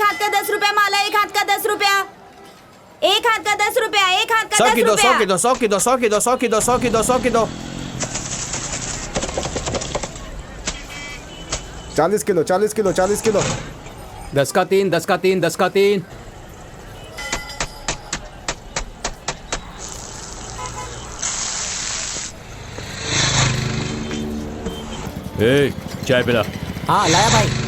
हाथ का 10 रुपया माला, एक हाथ का 10 रुपया, एक हाथ का 10 रुपया, एक हाथ का 10 रुपया। 100 की दो, 100 की दो, 100 की दो, 100 की दो, 100 की दो, 100 की दो, 100 की दो। 40 किलो, 40 किलो, 40 किलो। 10 का 3, 10 का 3, 10 का 3। ए, चाय पिला। हाँ लाया भाई।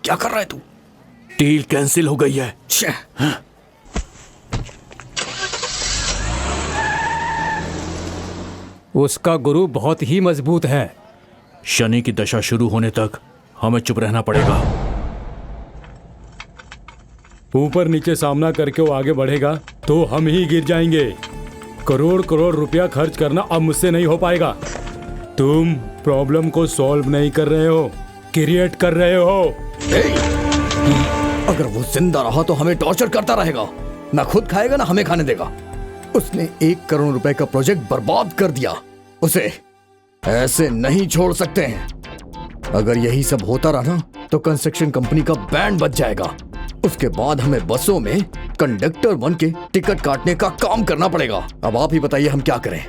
क्या कर रहा है तू? डील कैंसिल हो गई है। उसका गुरु बहुत ही मजबूत है। शनि की दशा शुरू होने तक हमें चुप रहना पड़ेगा। ऊपर नीचे सामना करके वो आगे बढ़ेगा तो हम ही गिर जाएंगे। करोड़ करोड़ रुपया खर्च करना अब मुझसे नहीं हो पाएगा। तुम प्रॉब्लम को सॉल्व नहीं कर रहे हो, क्रिएट कर रहे हो। अगर वो जिंदा रहा तो हमें टॉर्चर करता रहेगा, ना खुद खाएगा ना हमें खाने देगा। उसने 1 करोड़ रुपए का प्रोजेक्ट बर्बाद कर दिया। उसे ऐसे नहीं छोड़ सकते हैं। अगर यही सब होता रहा तो कंस्ट्रक्शन कंपनी का बैंड बच जाएगा। उसके बाद हमें बसों में कंडक्टर बन के टिकट काटने का काम करना पड़ेगा। अब आप ही बताइए हम क्या करें।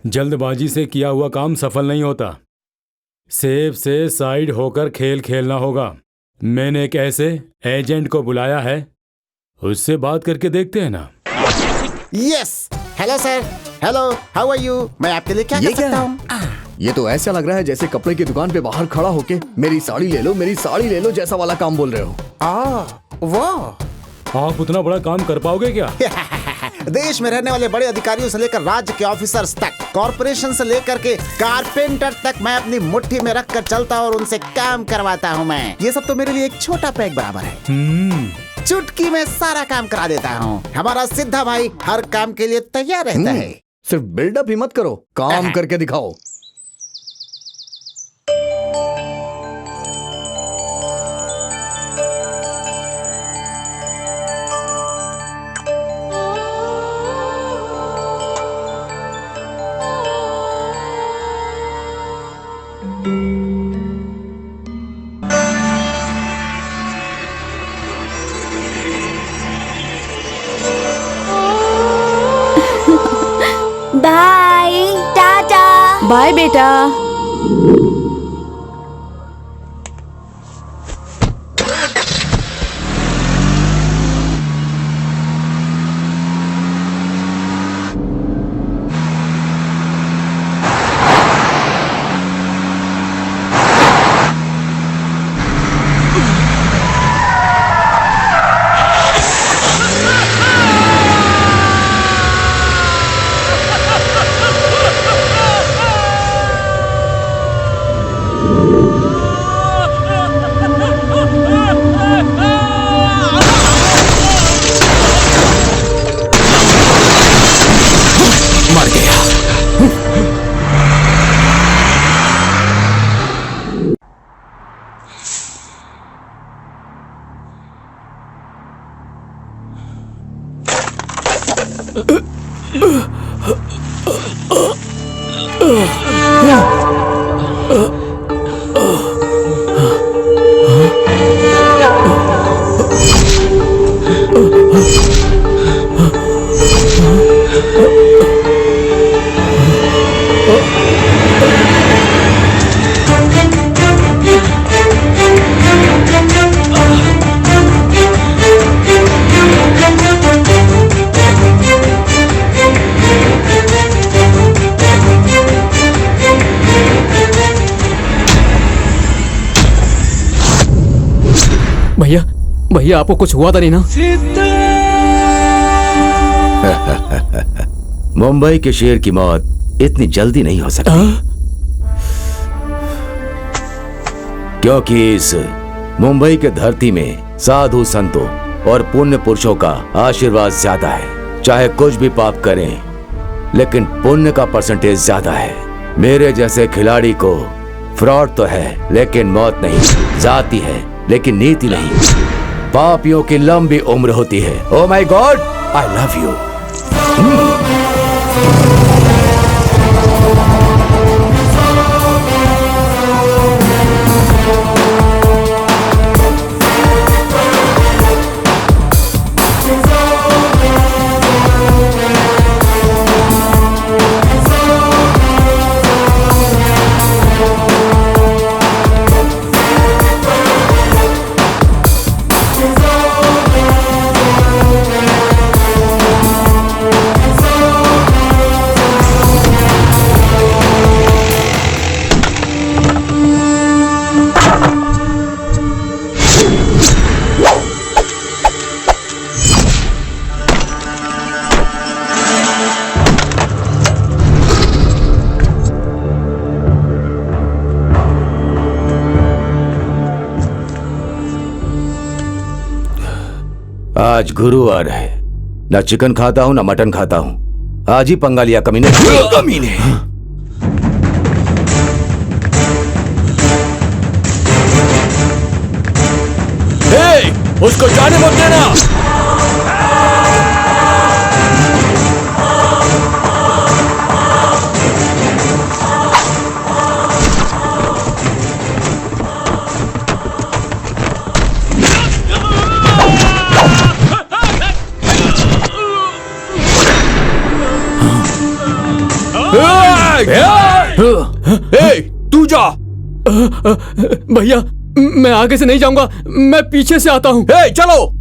जल्दबाजी से किया हुआ काम सफल नहीं होता। सेफ से साइड होकर खेल खेलना होगा। मैंने एक ऐसे एजेंट को बुलाया है, उससे बात करके देखते हैं ना। Yes, hello sir, hello, how are you? मैं आपके लिए क्या कर सकता हूँ? ये तो ऐसा लग रहा है जैसे कपड़े की दुकान पे बाहर खड़ा होके मेरी साड़ी ले लो, मेरी साड़ी ले लो जैसा वाला काम बोल रहे हो। वो आप उतना बड़ा काम कर पाओगे क्या? देश में रहने वाले बड़े अधिकारियों से लेकर राज्य के ऑफिसर्स तक, कॉर्पोरेशन से लेकर के कारपेंटर तक मैं अपनी मुट्ठी में रख कर चलता और उनसे काम करवाता हूँ। मैं ये सब तो मेरे लिए एक छोटा पैक बराबर है। चुटकी में सारा काम करा देता हूँ। हमारा सिद्धा भाई हर काम के लिए तैयार रहता है। सिर्फ बिल्डअप ही मत करो, काम करके दिखाओ। बाय बेटा। भैया भैया आपको कुछ हुआ था नहीं ना? मुंबई के शेर की मौत इतनी जल्दी नहीं हो सकती, क्योंकि इस मुंबई के धरती में साधु संतों और पुण्य पुरुषों का आशीर्वाद ज्यादा है। चाहे कुछ भी पाप करें, लेकिन पुण्य का परसेंटेज ज्यादा है। मेरे जैसे खिलाड़ी को फ्रॉड तो है, लेकिन मौत नहीं। जाती है, लेकिन नीति नहीं। पापियों की लंबी उम्र होती है। Oh my God, I love you. आज गुरुवार है, ना चिकन खाता हूं ना मटन खाता हूं। आज ही पंगा लिया कमीने। कमीने उसको जाने मत देना। तू जा। भैया मैं आगे से नहीं जाऊंगा, मैं पीछे से आता हूं। चलो।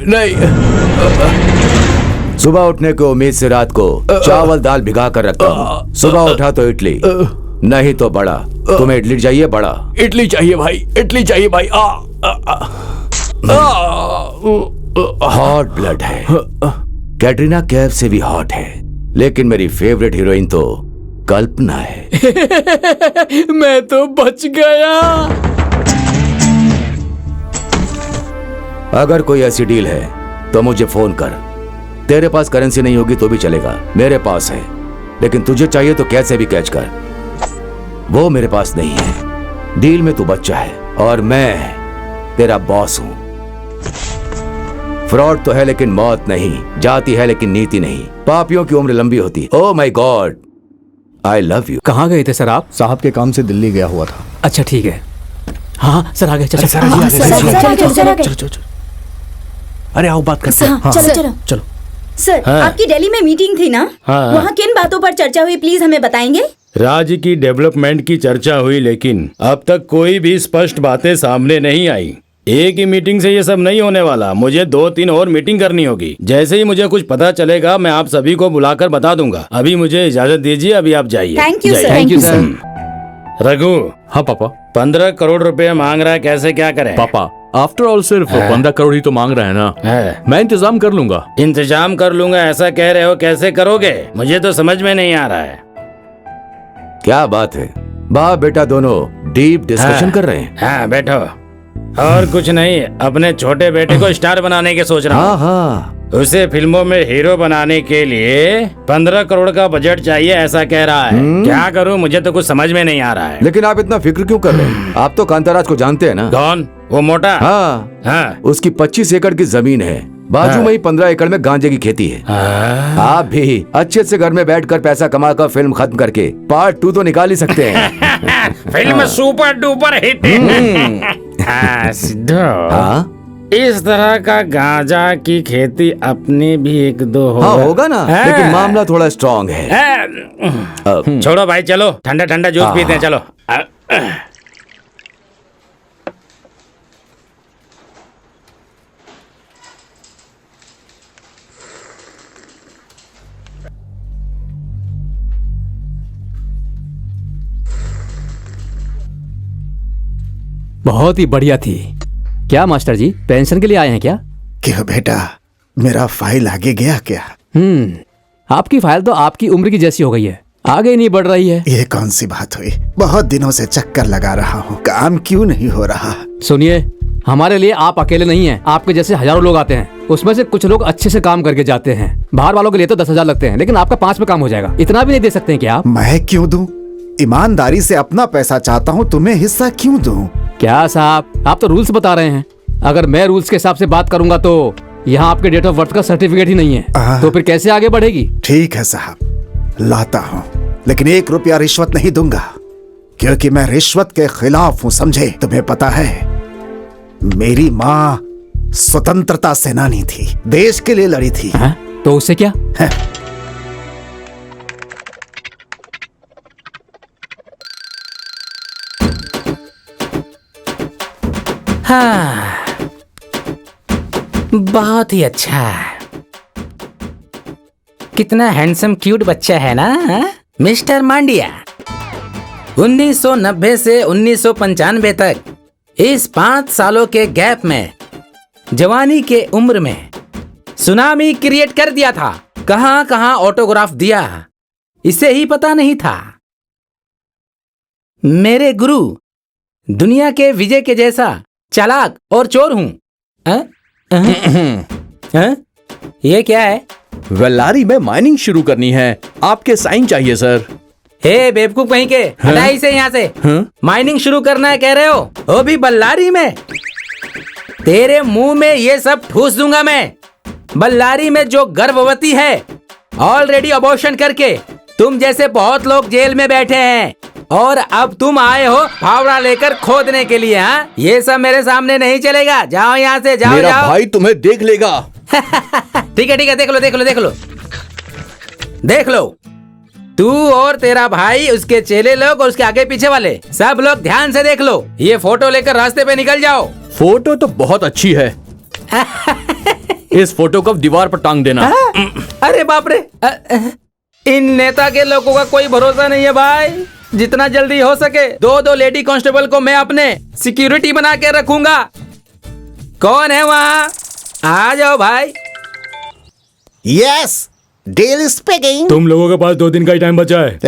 नहीं। सुबह उठने की उम्मीद से रात को चावल दाल भिगा कर रखता हूँ। सुबह उठा तो इडली, नहीं तो बड़ा। तुम्हें इडली चाहिए? बड़ा इडली चाहिए भाई, इडली चाहिए भाई। हॉट ब्लड है, कैटरीना कैफ से भी हॉट है, लेकिन मेरी फेवरेट हीरोइन तो कल्पना है। मैं तो बच गया। अगर कोई ऐसी डील है तो मुझे फोन कर। तेरे पास करेंसी नहीं होगी तो भी चलेगा, मेरे पास है। लेकिन तुझे चाहिए तो कैसे भी कैच कर, वो मेरे पास नहीं है। डील में तू बच्चा है और मैं तेरा बॉस हूं। फ्रॉड तो है लेकिन मौत नहीं, जाति है लेकिन नीति नहीं, पापियों की उम्र लंबी होती। ओह my God, I love you. कहाँ गए थे सर आप? साहब के काम से दिल्ली गया हुआ था। अच्छा ठीक है। हाँ सर आ गए। चलो चलो अरे आओ बात करते हैं। चलो चलो। सर, आपकी दिल्ली में मीटिंग थी ना? हाँ। वहाँ किन बातों पर चर्चा हुई, प्लीज हमें बताएंगे? राज्य की डेवलपमेंट की चर्चा हुई, लेकिन अब तक कोई भी स्पष्ट बातें सामने नहीं आई। एक ही मीटिंग से ये सब नहीं होने वाला, मुझे 2-3 और मीटिंग करनी होगी। जैसे ही मुझे कुछ पता चलेगा मैं आप सभी को बुलाकर बता दूंगा। अभी मुझे इजाजत दीजिए, अभी आप जाइए। Thank you sir. Thank you sir. Raghu, हाँ पापा। 15 करोड़ रुपए मांग रहा है, कैसे क्या करें? पापा आफ्टर ऑल सिर्फ 15 करोड़ ही तो मांग रहा है ना। है। मैं इंतजाम कर लूंगा। इंतजाम कर लूंगा ऐसा कह रहे हो, कैसे करोगे? मुझे तो समझ में नहीं आ रहा है। क्या बात है, बाप बेटा दोनों डीप डिस्कशन कर रहे हैं। हाँ बैठो। और कुछ नहीं, अपने छोटे बेटे को स्टार बनाने के सोच रहा हूँ। हाँ, उसे फिल्मों में हीरो बनाने के लिए 15 करोड़ का बजट चाहिए ऐसा कह रहा है। क्या करूँ, मुझे तो कुछ समझ में नहीं आ रहा है। लेकिन आप इतना फिक्र क्यों कर रहे हैं? आप तो कांताराज को जानते हैं ना? कौन? वो मोटा? हाँ, हाँ। उसकी 25 एकड़ की जमीन है, बाजू में ही 15 एकड़ में गांजे की खेती है। आप भी अच्छे से घर में बैठकर पैसा कमाकर फिल्म खत्म करके पार्ट 2 तो निकाल ही सकते हैं। Film super duper hit. हाँ, सिद्धू, हाँ इस तरह का गांजा की खेती अपने भी 1-2 होगा। हाँ होगा ना, लेकिन मामला थोड़ा स्ट्रॉन्ग है। छोड़ो भाई, चलो ठंडा ठंडा जूस पीते हैं, चलो। बहुत ही बढ़िया थी। क्या मास्टर जी, पेंशन के लिए आए हैं क्या? क्यों बेटा, मेरा फाइल आगे गया क्या? आपकी फाइल तो आपकी उम्र की जैसी हो गई है, आगे नहीं बढ़ रही है। ये कौन सी बात हुई? बहुत दिनों से चक्कर लगा रहा हूँ, काम क्यों नहीं हो रहा? सुनिए, हमारे लिए आप अकेले नहीं हैं, आपके जैसे हजारों लोग आते हैं। उसमें से कुछ लोग अच्छे से काम करके जाते हैं। बाहर वालों के लिए तो 10,000 लगते हैं, लेकिन आपका 5 में काम हो जाएगा। इतना भी नहीं दे सकते हैं क्या आप? मैं क्यों दूं? ईमानदारी से अपना पैसा चाहता हूँ, तुम्हें हिस्सा क्यों दूं? क्या साहब, आप तो रूल्स बता रहे हैं। अगर मैं रूल्स के हिसाब से बात करूंगा तो यहाँ आपके डेट ऑफ बर्थ का सर्टिफिकेट ही नहीं है, तो फिर कैसे आगे बढ़ेगी? ठीक है साहब, लाता हूँ, लेकिन 1 रुपया रिश्वत नहीं दूंगा, क्योंकि मैं रिश्वत के खिलाफ हूँ, समझे? तुम्हें पता है, मेरी माँ स्वतंत्रता सेनानी थी, देश के लिए लड़ी थी। तो उससे क्या? हाँ, बहुत ही अच्छा। कितना हैंडसम क्यूट बच्चा है ना, हा? मिस्टर मांडिया। 1990 से 1995 तक इस 5 सालों के गैप में जवानी के उम्र में सुनामी क्रिएट कर दिया था। कहां कहां ऑटोग्राफ दिया, इसे ही पता नहीं था। मेरे गुरु दुनिया के विजय के जैसा चालाक और चोर हूं। ये क्या है? वेल्लारी में माइनिंग शुरू करनी है, आपके साइन चाहिए सर। हे बेवकूफ कहीं के, हटा इसे यहाँ से। माइनिंग शुरू करना है कह रहे हो, वो भी बल्लारी में? तेरे मुंह में ये सब ठूस दूंगा मैं। बल्लारी में जो गर्भवती है, ऑलरेडी अबॉर्शन करके तुम जैसे बहुत लोग जेल में बैठे हैं, और अब तुम आए हो फावड़ा लेकर खोदने के लिए। हाँ, ये सब मेरे सामने नहीं चलेगा। जाओ यहाँ से, जाओ मेरा जाओ। भाई तुम्हें देख लेगा। ठीक है, देख लो, देख लो, देख लो, देख लो। तू और तेरा भाई, उसके चेले लोग और उसके आगे पीछे वाले सब लोग ध्यान से देख लो। ये फोटो लेकर रास्ते पे निकल जाओ। फोटो तो बहुत अच्छी है। इस फोटो को दीवार पर टांग देना। अरे बाप रे, इन नेता के लोगों का कोई भरोसा नहीं है भाई। जितना जल्दी हो सके दो लेडी कांस्टेबल को मैं अपने सिक्योरिटी बना के रखूंगा। कौन है वहाँ? आ जाओ भाई। Yes, deal speaking. तुम लोगों के पास 2 दिन का ही टाइम बचा है।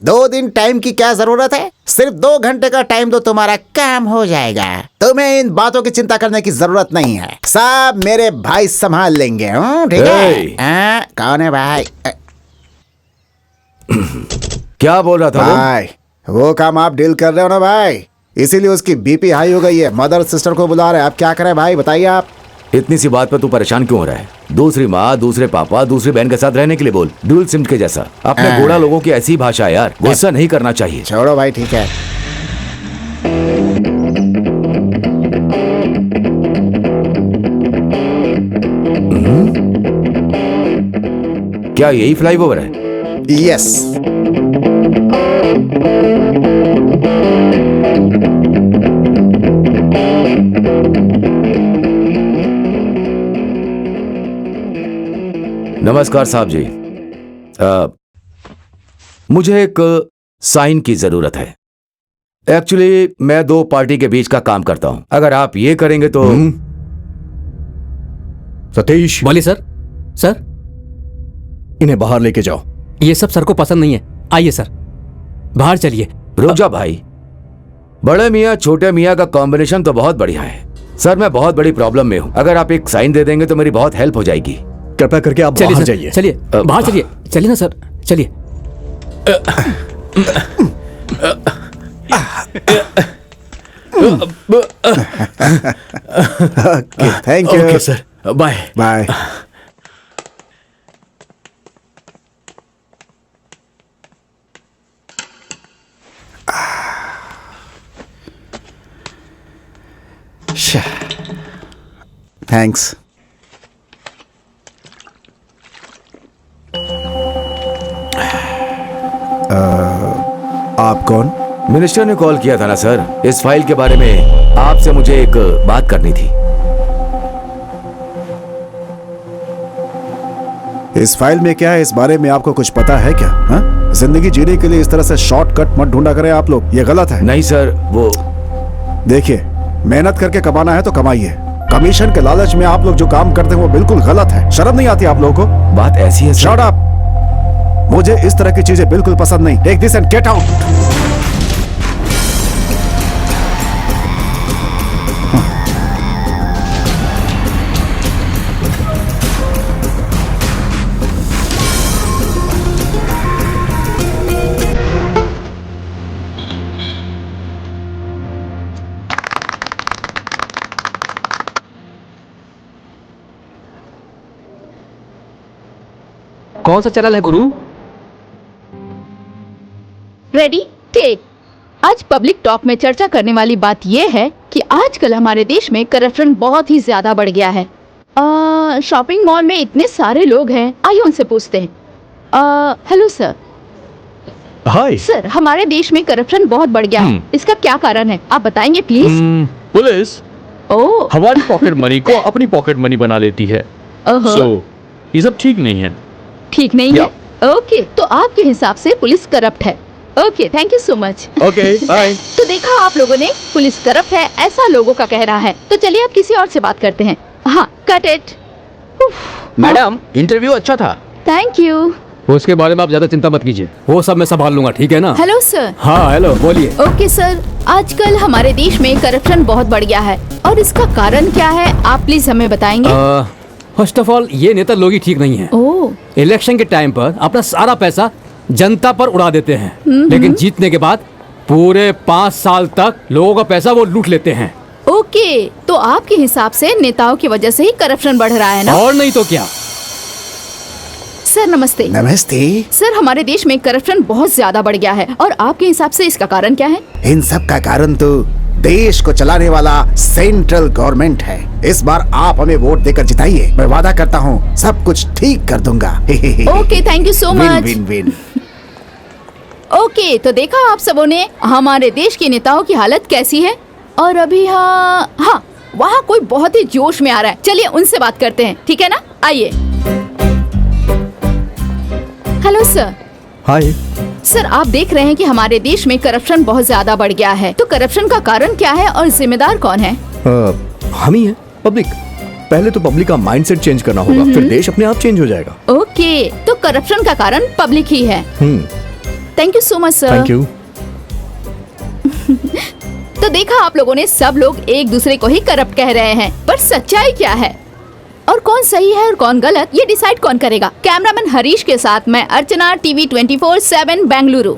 2 दिन टाइम की क्या जरूरत है? सिर्फ 2 घंटे का टाइम दो, तुम्हारा काम हो जाएगा। तुम्हें इन बातों की चिंता करने की जरूरत नहीं है, सब मेरे भाई संभाल लेंगे। ठीक है? कौन है भाई? क्या बोल रहा था भाई वो काम आप डील कर रहे हो ना भाई, इसीलिए उसकी बीपी हाई हो गई है। मदर सिस्टर को बुला रहे हैं, आप क्या करें भाई बताइए आप। इतनी सी बात पर तू परेशान क्यों हो रहा है? दूसरी माँ, दूसरे पापा, दूसरी बहन के साथ रहने के लिए बोल। ड्यूल सिम के जैसा। अपने गोड़ा लोगों की ऐसी भाषा है यार, गुस्सा नहीं करना चाहिए। छोड़ो भाई, ठीक है। क्या यही फ्लाईओवर है? यस। नमस्कार साहब जी, मुझे एक साइन की जरूरत है। एक्चुअली मैं 2 पार्टी के बीच का काम करता हूं। अगर आप ये करेंगे तो। सतीश। बोलिए सर। सर, इन्हें बाहर लेके जाओ। ये सब सर को पसंद नहीं है। आइए सर, बाहर चलिए। रुक जा भाई, बड़े मियाँ छोटे मियाँ का कॉम्बिनेशन तो बहुत बढ़िया है। सर मैं बहुत बड़ी प्रॉब्लम में हूँ, अगर आप एक साइन दे देंगे तो मेरी बहुत हेल्प हो जाएगी। कृपया करके आप बाहर जाइए। चलिए बाहर चलिए। चलिए ना सर, चलिए। Thank you. Okay sir, bye bye. Thanks. आप कौन? मिनिस्टर ने कॉल किया था ना सर, इस फाइल के बारे में आपसे मुझे एक बात करनी थी। इस फाइल में क्या है, इस बारे में आपको कुछ पता है क्या? हा? जिंदगी जीने के लिए इस तरह से शॉर्टकट मत ढूंढा करें आप लोग, ये गलत है। नहीं सर, वो देखिए, मेहनत करके कमाना है तो कमाइए। कमीशन के लालच में आप लोग जो काम करते हैं वो बिल्कुल गलत है। शर्म नहीं आती आप लोगों को? बात ऐसी है। शट अप, मुझे इस तरह की चीजें बिल्कुल पसंद नहीं। Take this and get out. कौन सा चैनल है गुरु? Ready take. आज पब्लिक टॉक में चर्चा करने वाली बात यह है कि आजकल हमारे देश में करप्शन बहुत ही ज्यादा बढ़ गया है। शॉपिंग मॉल में इतने सारे लोग हैं, आइए उनसे पूछते हैं। Hello sir. हाय सर, हमारे देश में करप्शन बहुत बढ़ गया है, इसका क्या कारण है आप बताएंगे प्लीज? पुलिस ओह, हमारी पॉकेट मनी को अपनी पॉकेट मनी बना लेती है। सो ये सब ठीक नहीं है। ठीक नहीं है? ओके, तो आपके हिसाब से पुलिस करप्ट है। Okay, thank you so much. Okay, bye. तो देखा आप लोगों ने, पुलिस करप्ट है ऐसा लोगों का कहना है। तो चलिए आप किसी और से बात करते हैं। हाँ, कट इट। मैडम, इंटरव्यू अच्छा था। Thank you. उसके बारे में आप ज्यादा चिंता मत कीजिए, वो सब मैं संभाल लूंगा, ठीक है ना? Hello sir. हाँ हेलो, बोलिए। ओके सर, आजकल हमारे देश में करप्शन बहुत बढ़ गया है और इसका कारण क्या है आप प्लीज हमें बताएंगे? फर्स्ट ऑफ ऑल, ये नेता लोग ही ठीक नहीं है। इलेक्शन के टाइम पर अपना सारा पैसा जनता पर उड़ा देते हैं, लेकिन जीतने के बाद पूरे 5 साल तक लोगों का पैसा वो लूट लेते हैं। ओके, तो आपके हिसाब से नेताओं की वजह से ही करप्शन बढ़ रहा है ना? और नहीं तो क्या। सर नमस्ते। नमस्ते सर, हमारे देश में करप्शन बहुत ज्यादा बढ़ गया है और आपके हिसाब से इसका कारण क्या है? इन सब का कारण तो देश को चलाने वाला सेंट्रल गवर्नमेंट है। इस बार आप हमें वोट देकर जिताइए, मैं वादा करता हूँ सब कुछ ठीक कर दूंगा। Okay, thank you so much. Win win. Okay, तो देखा आप सबों ने हमारे देश के नेताओं की हालत कैसी है। और अभी हाँ, वहाँ कोई बहुत ही जोश में आ रहा है, चलिए उनसे बात करते हैं, ठीक है ना? आइए। Hello sir. हाय सर, आप देख रहे हैं कि हमारे देश में करप्शन बहुत ज्यादा बढ़ गया है, तो करप्शन का कारण क्या है और जिम्मेदार कौन है? हम ही है, पब्लिक। पहले तो पब्लिक का माइंडसेट चेंज करना होगा, फिर देश अपने आप चेंज हो जाएगा। ओके, तो करप्शन का कारण पब्लिक ही है। Thank you so much sir. Thank you. तो देखा आप लोगों ने, सब लोग एक दूसरे को ही करप्ट कह रहे हैं, पर सच्चाई क्या है और कौन सही है और कौन गलत, ये डिसाइड कौन करेगा? कैमरामैन हरीश के साथ मैं अर्चना, टीवी 24/7 बेंगलुरु।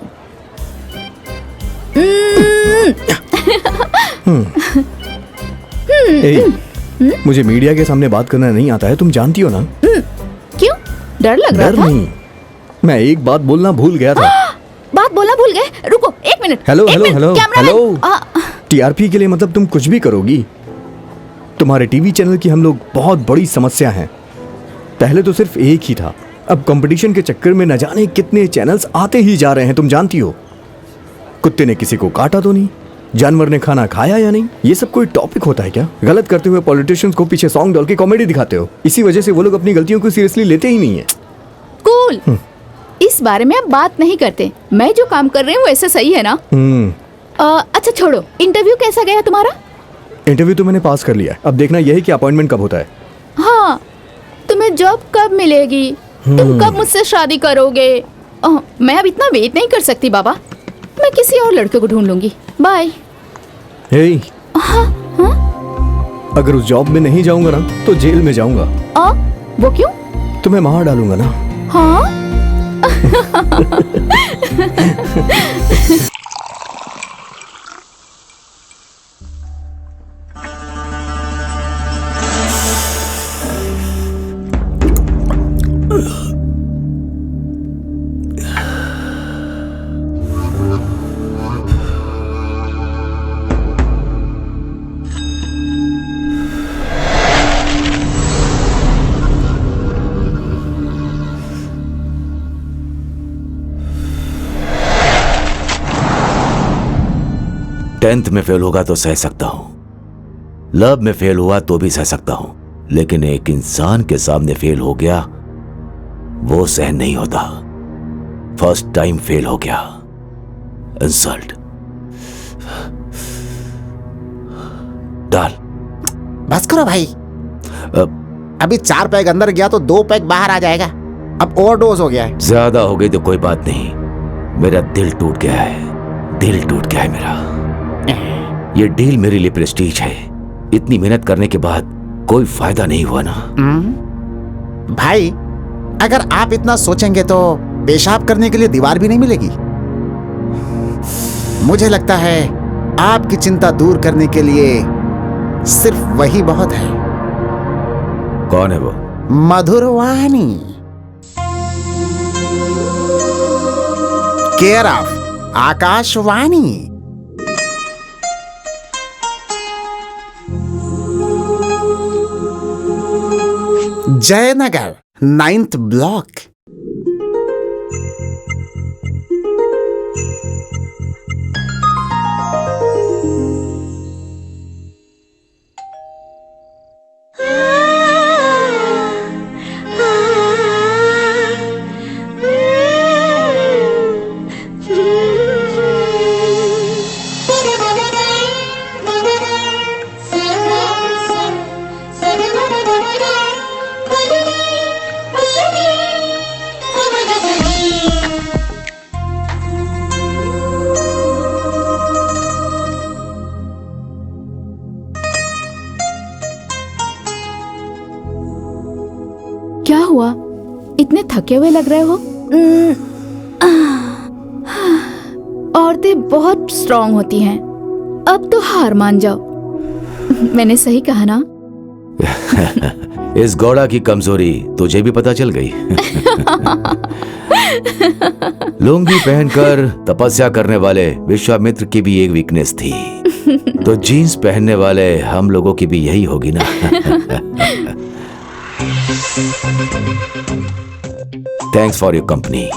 मुझे मीडिया के सामने बात करना नहीं आता है, तुम जानती हो ना। क्यों? डर लग रहा था? नहीं, मैं एक बात बोलना भूल गया था। बात बोलना भूल गए? रुको एक मिनट। हेलो एक hello minute, hello cameraman. Hello. TRP के लिए मतलब तुम कुछ भी करोगी? तुम्हारे टीवी चैनल की हम लोग बहुत बड़ी समस्या हैं। पहले तो सिर्फ एक ही था, अब कंपटीशन के चक्कर में न जाने कितने चैनल्स आते ही जा रहे हैं, तुम जानती हो। कुत्ते ने किसी को काटा तो नहीं, जानवर ने खाना खाया या नहीं, ये सब कोई टॉपिक होता है क्या? गलत करते हुए पॉलिटिशियंस को पीछे सॉन्ग डाल के कॉमेडी दिखाते हो, इसी वजह से वो लोग अपनी गलतियों को सीरियसली लेते ही नहीं है। कूल। इस बारे में अब बात नहीं करते, मैं जो काम कर रही हूँ वैसे सही है ना? अच्छा छोड़ो, इंटरव्यू कैसा गया तुम्हारा? इंटरव्यू तो मैंने पास कर लिया, अब देखना यह है कि अपॉइंटमेंट कब होता है। हाँ, तुम्हें जॉब कब मिलेगी? तुम कब मुझसे शादी करोगे? मैं अब इतना वेट नहीं कर सकती बाबा, मैं किसी और लड़के को ढूंढ लूंगी। बाय। हे, अगर उस जॉब में नहीं जाऊंगा ना तो जेल में जाऊंगा। वो क्यों? तुम्हें मार डालूंगा ना। हाँ? टेंथ में फेल होगा तो सह सकता हूं, लव में फेल हुआ तो भी सह सकता हूं, लेकिन एक इंसान के सामने फेल हो गया वो सहन नहीं होता। फर्स्ट टाइम फेल हो गया, इंसल्ट। डाल। बस करो भाई, अभी 4 पैग अंदर गया तो 2 पैग बाहर आ जाएगा। अब ओवरडोज हो गया है। ज्यादा हो गई तो कोई बात नहीं, मेरा दिल टूट गया है, दिल टूट गया है मेरा। ये डील मेरे लिए प्रेस्टीज है, इतनी मेहनत करने के बाद कोई फायदा नहीं हुआ ना। भाई अगर आप इतना सोचेंगे तो पेशाब करने के लिए दीवार भी नहीं मिलेगी। मुझे लगता है आपकी चिंता दूर करने के लिए सिर्फ वही बहुत है। कौन है वो? Madhuravani, care of Akashvani. Jayanagar 9th block. क्या हुआ? इतने थके हुए लग रहे हो। औरतें बहुत स्ट्रांग होती हैं, अब तो हार मान जाओ। मैंने सही कहा ना? इस गौड़ा की कमजोरी तुझे भी पता चल गई। लुंगी पहनकर तपस्या करने वाले विश्वामित्र की भी एक वीकनेस थी, तो जीन्स पहनने वाले हम लोगों की भी यही होगी ना। Thanks for your company.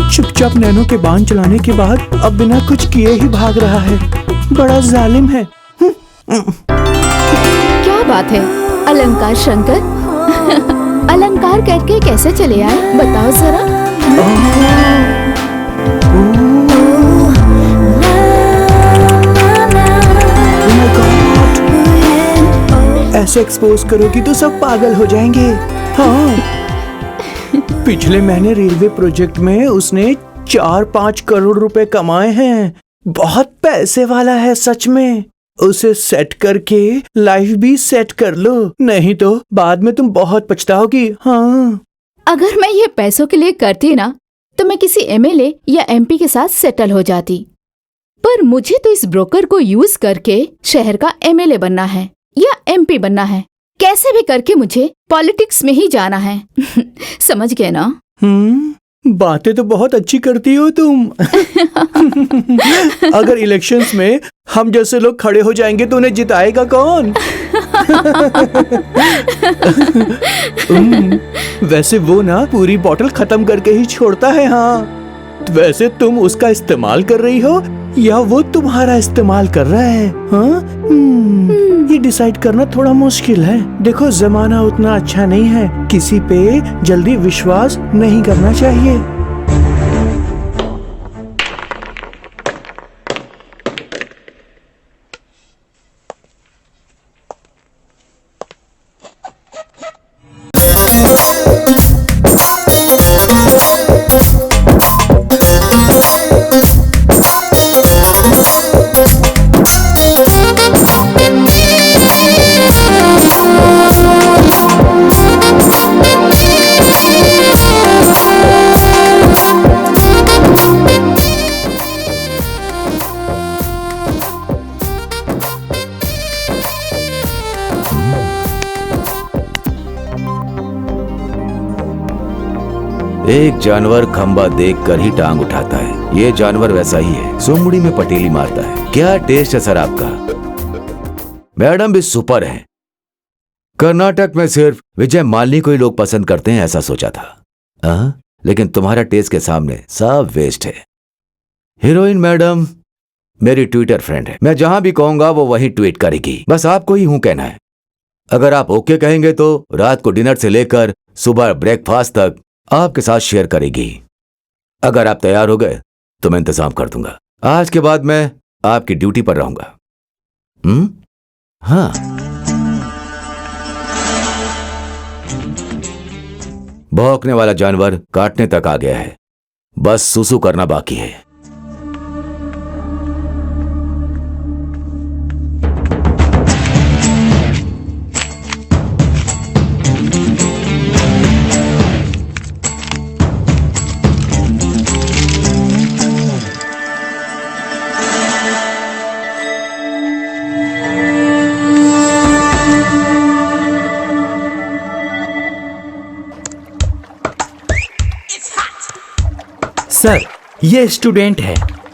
चुपचाप नैनो के बांध चलाने के बाद अब बिना कुछ किए ही भाग रहा है। बड़ा जालिम है। क्या बात है अलंकार शंकर? अलंकार करके कैसे चले आए बताओ जरा। ऐसे एक्सपोज करोगी तो सब पागल हो जाएंगे। हाँ, पिछले महीने रेलवे प्रोजेक्ट में उसने 4-5 करोड़ रुपए कमाए हैं। बहुत पैसे वाला है सच में। उसे सेट करके लाइफ भी सेट कर लो, नहीं तो बाद में तुम बहुत पछताओगी। हाँ, अगर मैं ये पैसों के लिए करती ना तो मैं किसी एमएलए या एमपी के साथ सेटल हो जाती, पर मुझे तो इस ब्रोकर को यूज करके शहर का एमएलए बनना है या एमपी बनना है। कैसे भी करके मुझे पॉलिटिक्स में ही जाना है। समझ गए ना? बातें तो बहुत अच्छी करती हो तुम। अगर इलेक्शंस में हम जैसे लोग खड़े हो जाएंगे तो उन्हें जिताएगा कौन? वैसे वो ना पूरी बोतल खत्म करके ही छोड़ता है। हाँ, वैसे तुम उसका इस्तेमाल कर रही हो या वो तुम्हारा इस्तेमाल कर रहा है? हाँ, ये डिसाइड करना थोड़ा मुश्किल है। देखो, जमाना उतना अच्छा नहीं है, किसी पे जल्दी विश्वास नहीं करना चाहिए। एक जानवर खंबा देखकर ही टांग उठाता है। ये जानवर वैसा ही है, सुमड़ी में पटेली मारता है। क्या टेस्ट है सर आपका? मैडम भी सुपर है। कर्नाटक में सिर्फ विजय मालिनी को ही लोग पसंद करते हैं ऐसा सोचा था, लेकिन तुम्हारा टेस्ट के सामने सब वेस्ट है। हीरोइन मैडम मेरी ट्विटर फ्रेंड है, मैं जहां भी कहूंगा वो वही ट्वीट करेगी। बस आपको ही हूं कहना है। अगर आप ओके कहेंगे तो रात को डिनर से लेकर सुबह ब्रेकफास्ट तक आपके साथ शेयर करेगी। अगर आप तैयार हो गए तो मैं इंतजाम कर दूंगा। आज के बाद मैं आपकी ड्यूटी पर रहूंगा। हाँ, भौंकने वाला जानवर काटने तक आ गया है, बस सुसु करना बाकी है। सर, ये स्टूडेंट है,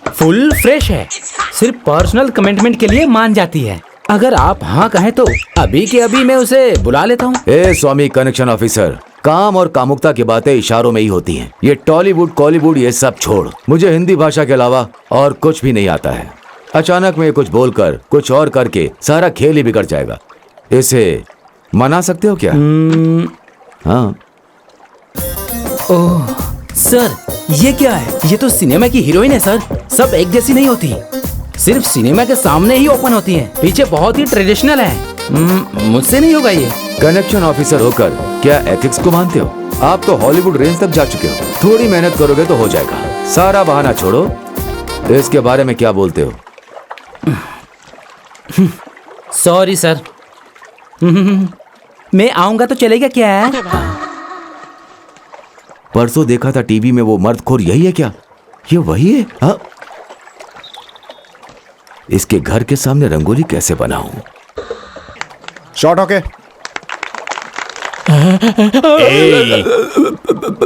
फुल फ्रेश है, सिर्फ पर्सनल कमिटमेंट के लिए मान जाती है। अगर आप हाँ कहें तो अभी के अभी मैं उसे बुला लेता हूँ। ए स्वामी कनेक्शन ऑफिसर, काम और कामुकता की बातें इशारों में ही होती हैं। ये टॉलीवुड कॉलीवुड ये सब छोड़, मुझे हिंदी भाषा के अलावा और कुछ भी नहीं आता है। अचानक में कुछ बोलकर कुछ और करके सारा खेल ही बिगड़ जाएगा। इसे मना सकते हो क्या? हाँ। ओह सर, ये क्या है? ये तो सिनेमा की हीरोइन है सर। सब एक जैसी नहीं होती, सिर्फ सिनेमा के सामने ही ओपन होती हैं। पीछे बहुत ही ट्रेडिशनल है। मुझसे नहीं होगा ये। कनेक्शन ऑफिसर होकर क्या एथिक्स को मानते हो? आप तो हॉलीवुड रेंज तक जा चुके हो। थोड़ी मेहनत करोगे तो हो जाएगा। सारा बहाना छोड़ो, इसके बारे में क्या बोलते हो? Sorry sir. मैं आऊंगा तो चलेगा क्या? परसों देखा था टीवी में वो मर्दखोर, यही है क्या? ये वही है? हाँ? इसके घर के सामने रंगोली कैसे बनाऊं? Shot okay.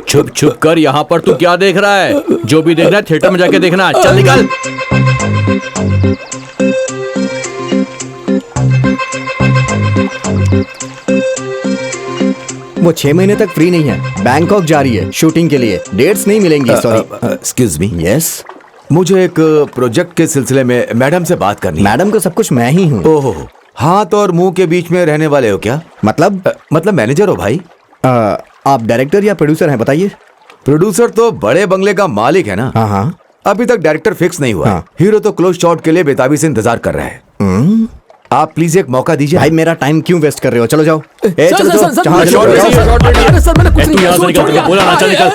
छुप छुप कर यहाँ पर तू क्या देख रहा है? जो भी देखना है थिएटर में जाके देखना। चल निकल। वो 6 महीने तक फ्री नहीं है, बैंकॉक जा रही है शूटिंग के लिए, डेट्स नहीं मिलेंगी। सॉरी। Excuse me. यस, मुझे एक प्रोजेक्ट के सिलसिले में मैडम से बात करनी है। मैडम को सब कुछ मैं ही हूँ। ओहो, हाथ और मुंह के बीच में रहने वाले हो क्या? मतलब मैनेजर हो भाई? आप डायरेक्टर या प्रोड्यूसर हैं, बताइए। प्रोड्यूसर तो बड़े बंगले का मालिक है ना। हाँ हाँ। अभी तक डायरेक्टर फिक्स नहीं हुआ। हाँ। हीरो तो क्लोज शॉट के लिए बेताबी से इंतजार कर रहा है। आप प्लीज एक मौका दीजिए। भाई मेरा टाइम क्यों वेस्ट कर रहे हो, चलो जाओ। सर, मैंने कुछ नहीं किया। बोला ना, चल निकल।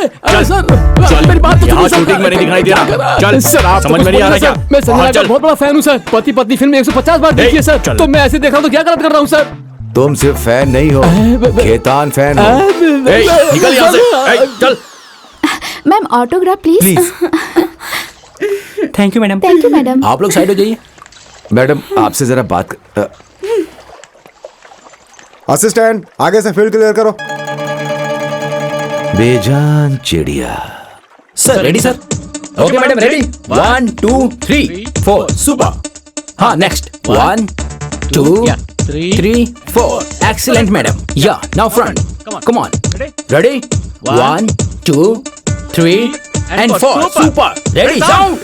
चल, मेरी बात तो यहाँ सुनो, शूटिंग में नहीं दिखाई दे रहा। चल सर, आप समझ में नहीं आ रहा क्या? मैं संजय का बहुत बड़ा फैन हूँ सर। पति पत्नी फिल्म 150 बार देखी है सर। तो मैं ऐसे देख रहा हूँ तो क्या गलत कर रहा हूँ सर? तुम सिर्फ फैन नहीं हो, खेतान फैन हो। निकल यहाँ से। चल। Ma'am autograph please. Thank you madam. Thank you madam. आप लोग साइड हो जाइए। मैडम आपसे जरा बात असिस्टेंट, आगे से फील्ड क्लियर करो। बेजान चिड़िया। Sir ready sir? Okay madam ready. 1 2 3 4 super. हाँ नेक्स्ट 1 2 3 4 एक्सीलेंट मैडम। या now front come on. Ready 1 2 3 and 4 super. Ready sound.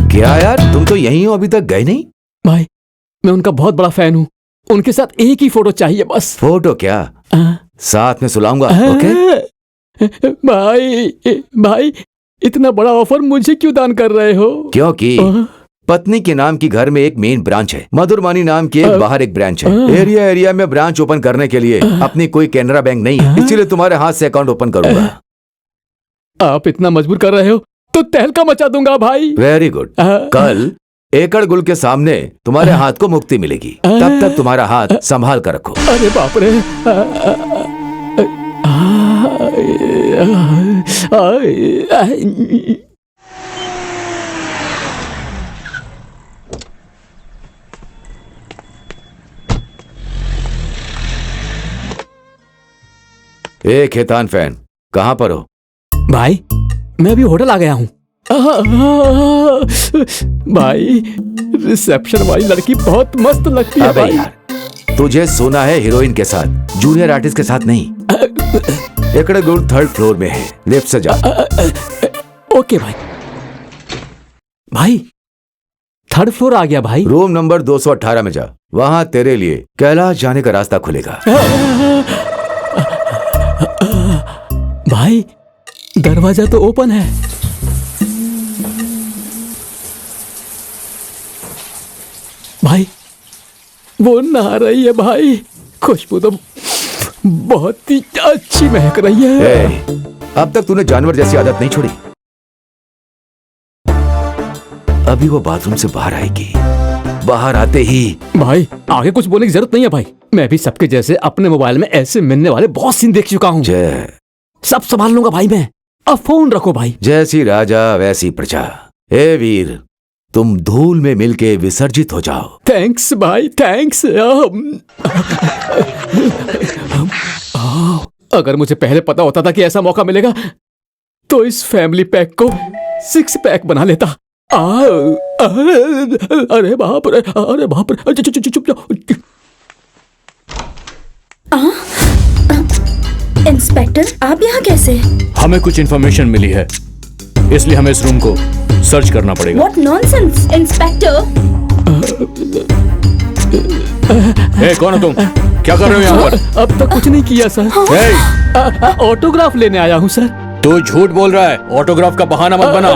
क्या यार, तुम तो यहीं हो, अभी तक गए नहीं? भाई मैं उनका बहुत बड़ा फैन हूँ, उनके साथ एक ही फोटो चाहिए बस। फोटो क्या, साथ में सुलाऊंगा। ओके भाई इतना बड़ा ऑफर मुझे क्यों दान कर रहे हो? क्योंकि पत्नी के नाम की घर में एक मेन ब्रांच है, मधुरवानी नाम की एक बाहर एक ब्रांच है। एरिया में ब्रांच ओपन करने के लिए अपनी कोई कैनरा बैंक नहीं है, इसीलिए तुम्हारे हाथ से अकाउंट ओपन करूंगा। आप इतना मजबूर कर रहे हो तो तहलका मचा दूंगा भाई। Very good. कल एकड़ गुल के सामने तुम्हारे हाथ को मुक्ति मिलेगी, तब तक तुम्हारा हाथ संभाल कर रखो। अरे बाप रे। ए खेतान फैन, कहाँ पर हो? भाई मैं अभी होटल आ गया हूँ। भाई रिसेप्शन वाली लड़की बहुत मस्त लगती है। अबे भाई यार, तुझे सोना है हीरोइन के साथ, जूनियर आर्टिस्ट के साथ नहीं। एकड़ गुल 3rd फ्लोर में है, लिफ्ट से जा। ओके भाई। भाई 3rd फ्लोर आ गया भाई। रूम नंबर 218 में जा, वहां तेरे लिए कैलाश जाने का रास्ता खुलेगा। भाई दरवाजा तो ओपन है। भाई वो नहा रही है भाई, खुशबू तो बहुत ही अच्छी महक रही है। अब तक तूने जानवर जैसी आदत नहीं छोड़ी। अभी वो बाथरूम से बाहर आएगी, बाहर आते ही। भाई आगे कुछ बोलने की जरूरत नहीं है भाई, मैं भी सबके जैसे अपने मोबाइल में ऐसे मिलने वाले बहुत सीन देख चुका हूँ। सब संभाल लूंगा भाई मैं, अब फोन रखो भाई। जैसी राजा वैसी प्रजा। ए वीर, तुम धूल में मिलके विसर्जित हो जाओ। थैंक्स भाई थैंक्स। अगर मुझे पहले पता होता था कि ऐसा मौका मिलेगा तो इस फैमिली पैक को 6 पैक बना लेता। अरे बाप रे, अरे बाप रे। चुप जाओ। इंस्पेक्टर आप यहाँ कैसे? हमें कुछ इन्फॉर्मेशन मिली है, इसलिए हमें इस रूम को सर्च करना पड़ेगा। What nonsense, inspector. कौन हो तुम? क्या कर रहे हो यहाँ पर? अब तक कुछ नहीं किया सर। ऑटोग्राफ लेने आया हूँ सर। तू झूठ बोल रहा है, ऑटोग्राफ का बहाना मत बना।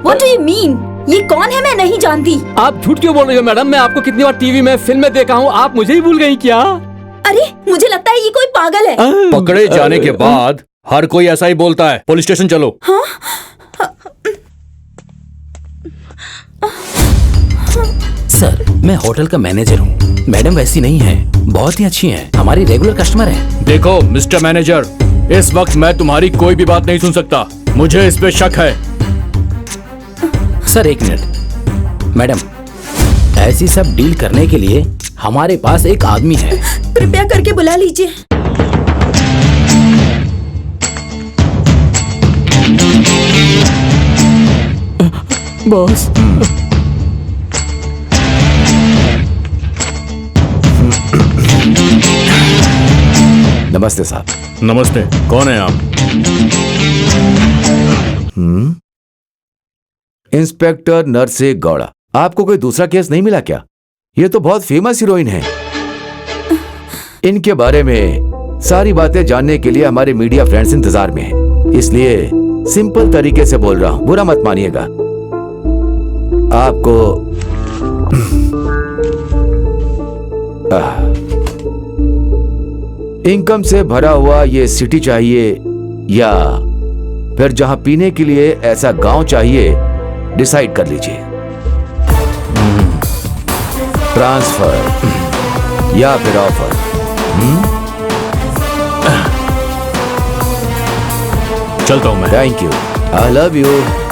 What do you mean? ये कौन है? मैं नहीं जानती। आप झूठ क्यों बोल रही हो मैडम? मैं आपको कितनी बार टीवी में फिल्म में देखा हूँ, आप मुझे ही भूल गई क्या? अरे मुझे लगता है ये कोई पागल है। पकड़े जाने के बाद हर कोई ऐसा ही बोलता है। पुलिस स्टेशन चलो। हाँ? सर मैं होटल का मैनेजर हूँ, मैडम वैसी नहीं है, बहुत ही अच्छी हैं, हमारी रेगुलर कस्टमर हैं। देखो मिस्टर मैनेजर, इस वक्त मैं तुम्हारी कोई भी बात नहीं सुन सकता, मुझे इस पे शक है। सर एक मिनट। मैडम, ऐसी सब डील करने के लिए हमारे पास एक आदमी है। कृपया करके बुला लीजिए। बॉस, नमस्ते साहब। नमस्ते, कौन है आप? इंस्पेक्टर नरसे गौड़ा। आपको कोई दूसरा केस नहीं मिला क्या? ये तो बहुत फेमस हीरोइन है। इनके बारे में सारी बातें जानने के लिए हमारे मीडिया फ्रेंड्स इंतजार में हैं। इसलिए सिंपल तरीके से बोल रहा हूं, बुरा मत मानिएगा। आपको इनकम से भरा हुआ ये सिटी चाहिए या फिर जहां पीने के लिए ऐसा गांव चाहिए, डिसाइड कर लीजिए। ट्रांसफर या फिर ऑफर। चलता हूं मैं। Thank you, I love you.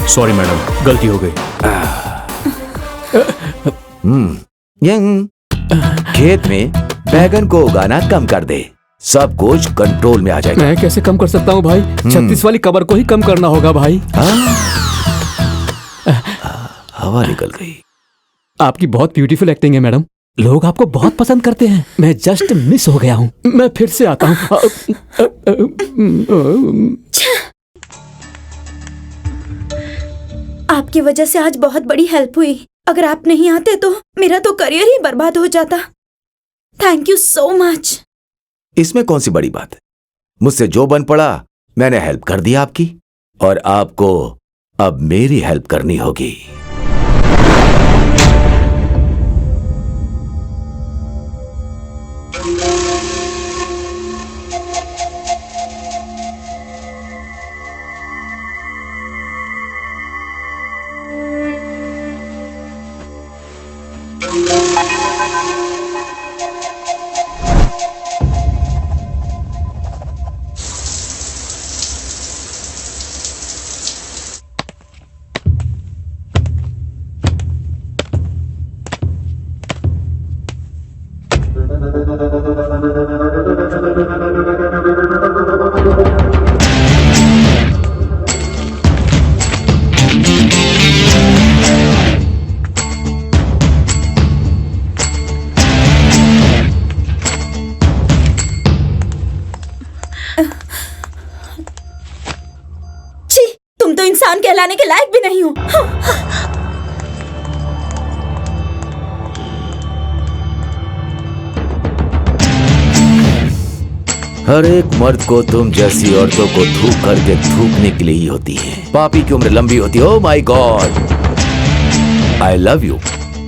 Sorry madam, गलती हो गई। खेत में बैगन को उगाना कम कर दे, सब कुछ कंट्रोल में आ जाएगा। मैं कैसे कम कर सकता हूँ भाई? 36 वाली कबर को ही कम करना होगा भाई। हवा निकल गई। आपकी बहुत ब्यूटीफुल एक्टिंग है मैडम, लोग आपको बहुत पसंद करते हैं। मैं जस्ट मिस हो गया हूँ, मैं फिर से आता हूँ। आपकी वजह से आज बहुत बड़ी हेल्प हुई। अगर आप नहीं आते तो मेरा तो करियर ही बर्बाद हो जाता। Thank you so much. इसमें कौन सी बड़ी बात है? मुझसे जो बन पड़ा मैंने हेल्प कर दी आपकी, और आपको अब मेरी हेल्प करनी होगी। तुम तो इंसान कहलाने के लायक भी नहीं हो। हर एक मर्द को तुम जैसी औरतों को थूक करके थूकने के लिए ही होती है। पापी की उम्र लंबी होती है। Oh my God, I love you.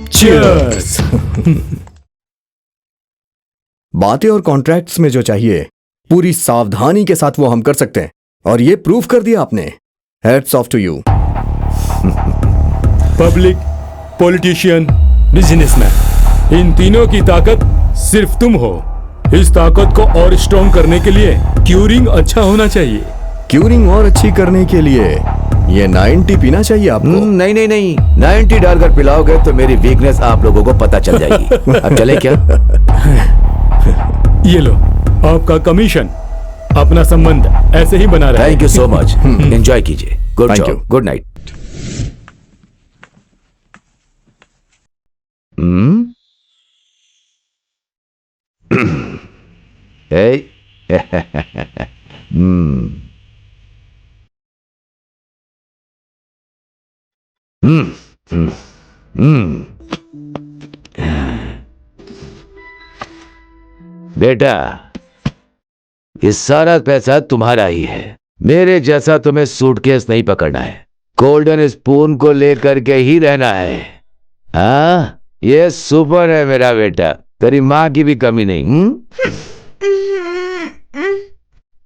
Cheers. बातें और कॉन्ट्रैक्ट्स में जो चाहिए पूरी सावधानी के साथ वो हम कर सकते हैं, और ये प्रूफ कर दिया आपने। Hats off to you. Public, politician, businessman, इन तीनों की ताकत सिर्फ तुम हो। इस ताकत को और स्ट्रॉन्ग करने के लिए क्यूरिंग अच्छा होना चाहिए। क्यूरिंग और अच्छी करने के लिए ये 90 पीना चाहिए आपको। नहीं नहीं नहीं, 90 डालकर पिलाओगे तो मेरी वीकनेस आप लोगों को पता चल जाएगी। अब चले क्या? ये लो आपका कमीशन। अपना संबंध ऐसे ही बना रहे। Thank you so much. Enjoy कीजिए। Good Thank job, you. Good night. Hey. बेटा, ये सारा पैसा तुम्हारा ही है। मेरे जैसा तुम्हें सूटकेस नहीं पकड़ना है, गोल्डन स्पून को लेकर के ही रहना है। हाँ, ये सुपर है मेरा बेटा, तेरी माँ की भी कमी नहीं।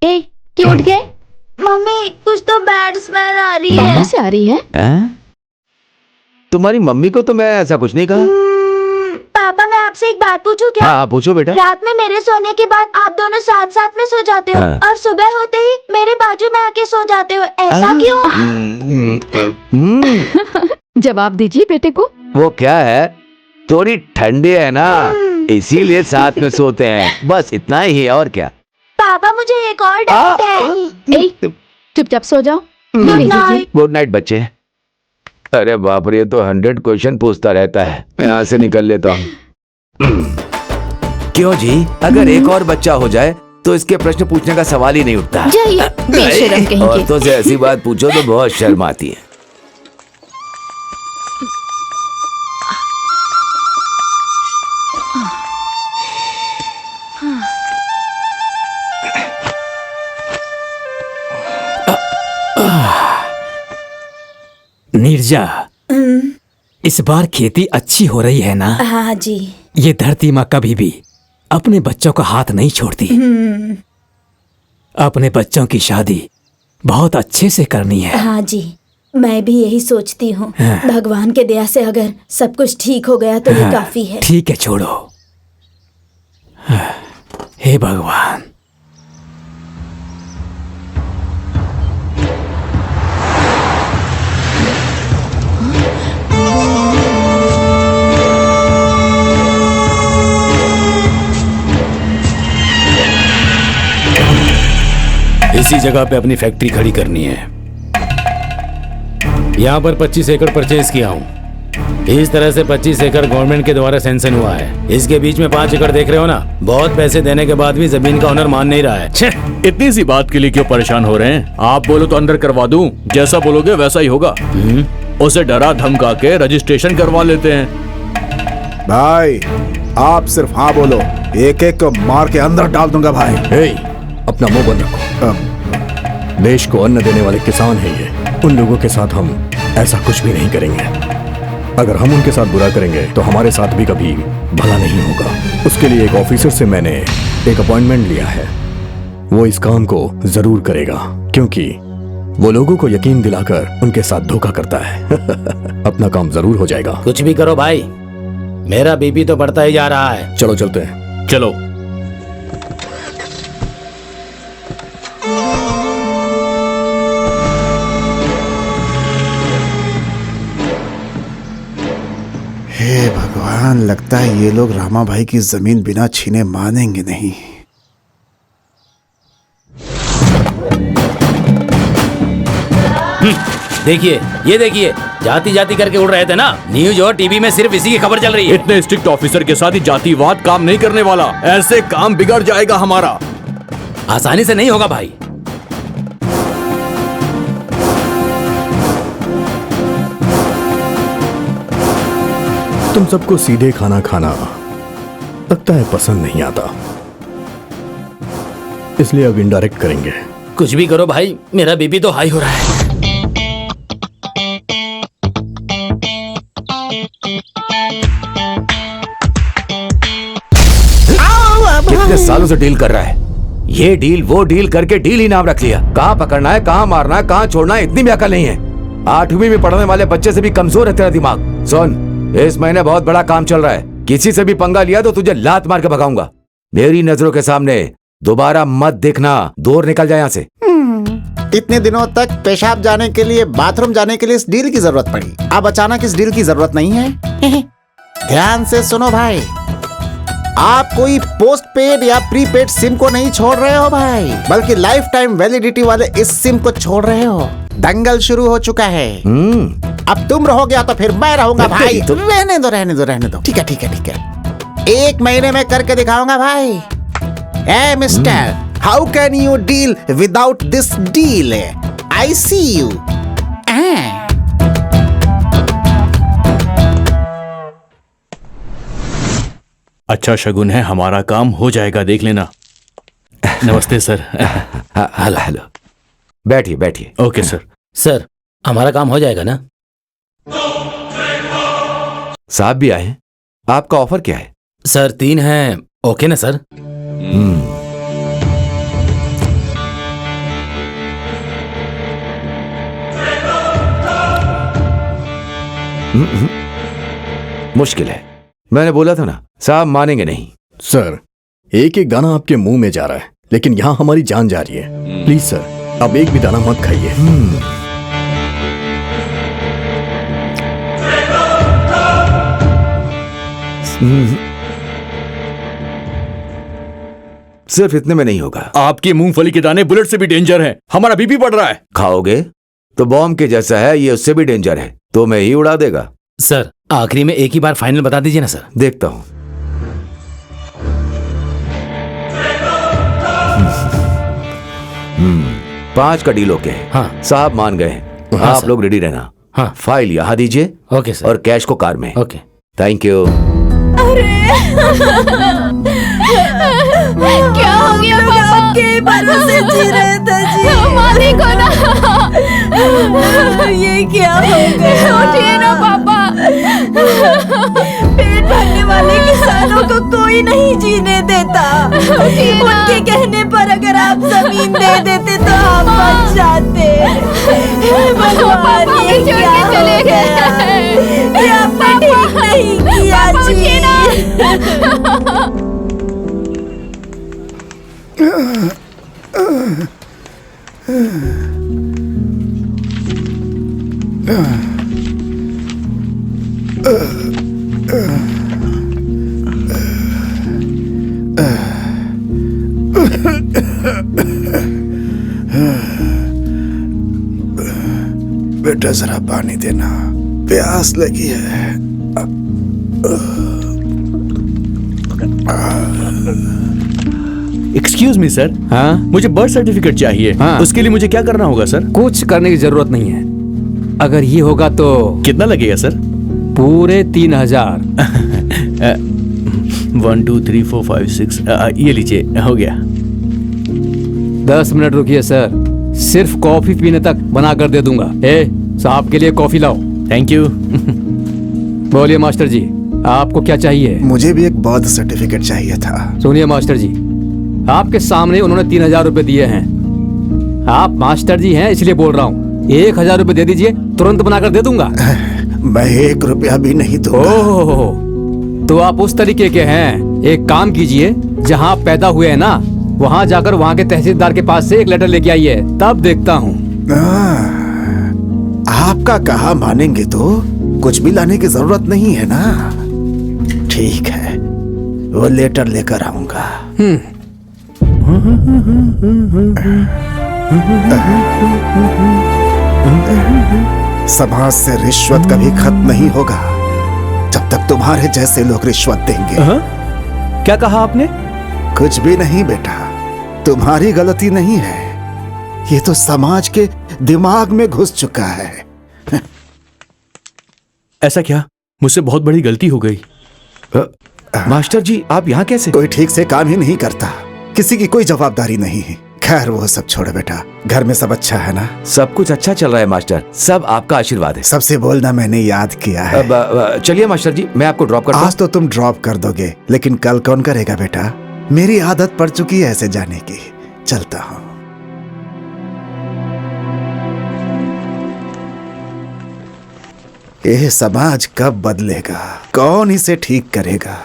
ए, क्यों उठ गए? मम्मी, कुछ तो बैड स्मेल आ रही है। कहाँ से आ रही है? तुम्हारी मम्मी को तो मैं ऐसा कुछ नहीं कहा। पापा, मैं आपसे एक बात पूछूं क्या? हाँ, पूछो बेटा। रात में मेरे सोने के बाद आप दोनों साथ साथ में सो जाते हो, हाँ। और सुबह होते ही मेरे बाजू में आके सो जाते हो, ऐसा क्यों? जवाब दीजिए बेटे को। वो क्या है, थोड़ी ठंडी है ना, इसीलिए साथ में सोते हैं, बस इतना ही है, और क्या। पापा मुझे एक और डाउट है। ए, चुपचाप सो जाओ। ये लीजिए। गुड नाइट बच्चे। अरे बाप रे, ये तो 100 क्वेश्चन पूछता रहता है, मैं यहाँ से निकल लेता हूँ। क्यों जी, अगर एक और बच्चा हो जाए तो इसके प्रश्न पूछने का सवाल ही नहीं उठता। जाइए, बेशरम कहीं के। औरतों से ऐसी बात पूछो तो बहुत शर्म आती है। नीरजा, इस बार खेती अच्छी हो रही है ना? हाँ जी। ये धरती माँ कभी भी अपने बच्चों का हाथ नहीं छोड़ती। अपने बच्चों की शादी बहुत अच्छे से करनी है। हाँ जी, मैं भी यही सोचती हूँ। भगवान के दया से अगर सब कुछ ठीक हो गया तो ये काफी है। ठीक है, छोड़ो। हे भगवान। इसी जगह पे अपनी फैक्ट्री खड़ी करनी है। यहाँ पर 25 एकड़ परचेज किया हूँ। इस तरह से 25 एकड़ गवर्नमेंट के द्वारा सैंक्शन हुआ है। इसके बीच में 5 एकड़ देख रहे हो ना, बहुत पैसे देने के बाद भी जमीन का ऑनर मान नहीं रहा है। इतनी सी बात के लिए क्यों परेशान हो रहे हैं? आप बोलो तो अंदर करवा दूं, जैसा बोलोगे वैसा ही होगा। उसे डरा धमका के रजिस्ट्रेशन करवा लेते हैं। भाई आप सिर्फ हाँ बोलो, एक एक को मार के अंदर डाल दूंगा भाई। अपना मुंह बंद रखो। देश को अन्न देने वाले किसान हैं ये, उन लोगों के साथ हम ऐसा कुछ भी नहीं करेंगे। अगर हम उनके साथ बुरा करेंगे तो हमारे साथ भी कभी भला नहीं होगा। उसके लिए एक ऑफिसर से मैंने एक अपॉइंटमेंट लिया है, वो इस काम को जरूर करेगा, क्योंकि वो लोगों को यकीन दिलाकर उनके साथ धोखा करता है। अपना काम जरूर हो जाएगा। कुछ भी करो भाई, मेरा बीपी तो बढ़ता ही जा रहा है। चलो चलते हैं। चलो। हे भगवान, लगता है ये लोग रामा भाई की जमीन बिना छीने मानेंगे नहीं। देखिए, ये देखिए, जाति जाति करके उड़ रहे थे ना, न्यूज और टीवी में सिर्फ इसी की खबर चल रही है। इतने स्ट्रिक्ट ऑफिसर के साथ ही जातिवाद काम नहीं करने वाला, ऐसे काम बिगड़ जाएगा हमारा। आसानी से नहीं होगा भाई। तुम सबको सीधे खाना खाना लगता है पसंद नहीं आता, इसलिए अब इनडायरेक्ट करेंगे। कुछ भी करो भाई, मेरा बीपी तो हाई हो रहा है। कितने सालों से डील कर रहा है, ये डील वो डील करके डील ही नाम रख लिया। कहाँ पकड़ना है, कहाँ मारना है, कहाँ छोड़ना है, इतनी भी अकल नहीं है। 8वीं में पढ़ने वाले बच्चे से भी कमजोर है तेरा दिमाग। सुन, इस महीने बहुत बड़ा काम चल रहा है, किसी से भी पंगा लिया तो तुझे लात मार के भगाऊंगा। मेरी नजरों के सामने दोबारा मत दिखना, दूर निकल जाए यहाँ से। इतने दिनों तक पेशाब जाने के लिए, बाथरूम जाने के लिए इस डील की जरूरत पड़ी, अब अचानक इस डील की जरूरत नहीं है। ध्यान से सुनो भाई, आप कोई पोस्ट पेड या प्रीपेड सिम को नहीं छोड़ रहे हो भाई, बल्कि लाइफ टाइम वैलिडिटी वाले इस सिम को छोड़ रहे हो। दंगल शुरू हो चुका है। अब तुम रहोगे तो फिर मैं रहूंगा भाई। तुम रहने दो, रहने दो, रहने दो। ठीक है, ठीक है, ठीक है, 1 महीने में करके दिखाऊंगा भाई। ए mister, how can you deal without this deal? I see you. अच्छा शगुन है, हमारा काम हो जाएगा, देख लेना। नमस्ते सर। हेलो हेलो, बैठिए बैठिए। Okay sir. सर, हमारा काम हो जाएगा ना? साहब भी आए, आपका ऑफर क्या है? सर 3 हैं, ओके ना सर? मुश्किल है, मैंने बोला था ना, साहब मानेंगे नहीं। सर, एक एक दाना आपके मुंह में जा रहा है, लेकिन यहाँ हमारी जान जा रही है। प्लीज सर, अब एक भी दाना मत खाइए। सिर्फ इतने में नहीं होगा। आपकी मूंगफली के दाने बुलेट से भी डेंजर हैं। हमारा बीपी बढ़ रहा है। खाओगे तो बॉम्ब के जैसा है, ये उससे भी डेंजर है, तो मैं ही उड़ा देगा। सर आखिरी में एक ही बार फाइनल बता दीजिए ना सर। देखता हूं। पांच का डील ओके। हाँ साहब मान गए हैं। हाँ, आप सर। लोग रेडी रहना। हाँ फाइल यहाँ दीजिए। Okay sir. और कैश को कार में। ओके। Thank you. क्या हो गया पापा? आपके भरोसे जी रहे थे जी। मालिक हो ना। ये क्या हो गया? उठिए ना पापा। पेट भरने वाले किसानों को कोई नहीं जीने देता। उनके कहने पर अगर आप जमीन दे देते तो आप बच जाते। भगवान ये क्या हो चले गया? ये आपने ठीक नहीं किया जी। बेटा जरा पानी देना, प्यास लगी है। Excuse me sir. हाँ मुझे बर्थ सर्टिफिकेट चाहिए। हाँ। उसके लिए मुझे क्या करना होगा सर? कुछ करने की जरूरत नहीं है। अगर ये होगा तो कितना लगेगा सर? पूरे 3000। 1 2 3 4 5 6 ये लीजिए, हो गया। 10 मिनट रुकिए सर, सिर्फ कॉफी पीने तक बना कर दे दूंगा। साहब के लिए कॉफी लाओ। Thank you. बोलिए मास्टर जी, आपको क्या चाहिए? मुझे भी एक बर्थ सर्टिफिकेट चाहिए था। सुनिए मास्टर जी, आपके सामने उन्होंने 3000 रुपए दिए हैं। आप मास्टर जी हैं इसलिए बोल रहा हूँ। 1000 रुपए दे दीजिए, तुरंत बनाकर दे दूंगा। मैं 1 रुपया भी नहीं दूंगा। ओह, तो आप उस तरीके के हैं। एक काम कीजिए, जहाँ आप पैदा हुए हैं ना, वहाँ जाकर वहाँ के तहसीलदार के पास से एक लेटर लेके आइए, तब देखता हूँ। आपका कहा मानेंगे तो कुछ भी लाने की जरूरत नहीं है ना। ठीक है, वो लेटर लेकर आऊंगा। समाज से रिश्वत कभी खत्म नहीं होगा जब तक तुम्हारे जैसे लोग रिश्वत देंगे। क्या कहा आपने? कुछ भी नहीं बेटा, तुम्हारी गलती नहीं है, ये तो समाज के दिमाग में घुस चुका है। ऐसा क्या? मुझसे बहुत बड़ी गलती हो गई। मास्टर जी आप यहाँ कैसे? कोई ठीक से काम ही नहीं करता, किसी की कोई जवाबदारी नहीं है। खैर वो सब छोड़ो बेटा, घर में सब अच्छा है ना? सब कुछ अच्छा चल रहा है मास्टर, सब आपका आशीर्वाद है। सबसे बोलना मैंने याद किया है। चलिए मास्टर जी, मैं आपको ड्रॉप करता हूं। आज तो तुम ड्रॉप कर दोगे, लेकिन कल कौन करेगा बेटा? मेरी आदत पड़ चुकी है ऐसे जाने की। चलता हूँ। यह समाज कब बदलेगा? कौन इसे ठीक करेगा?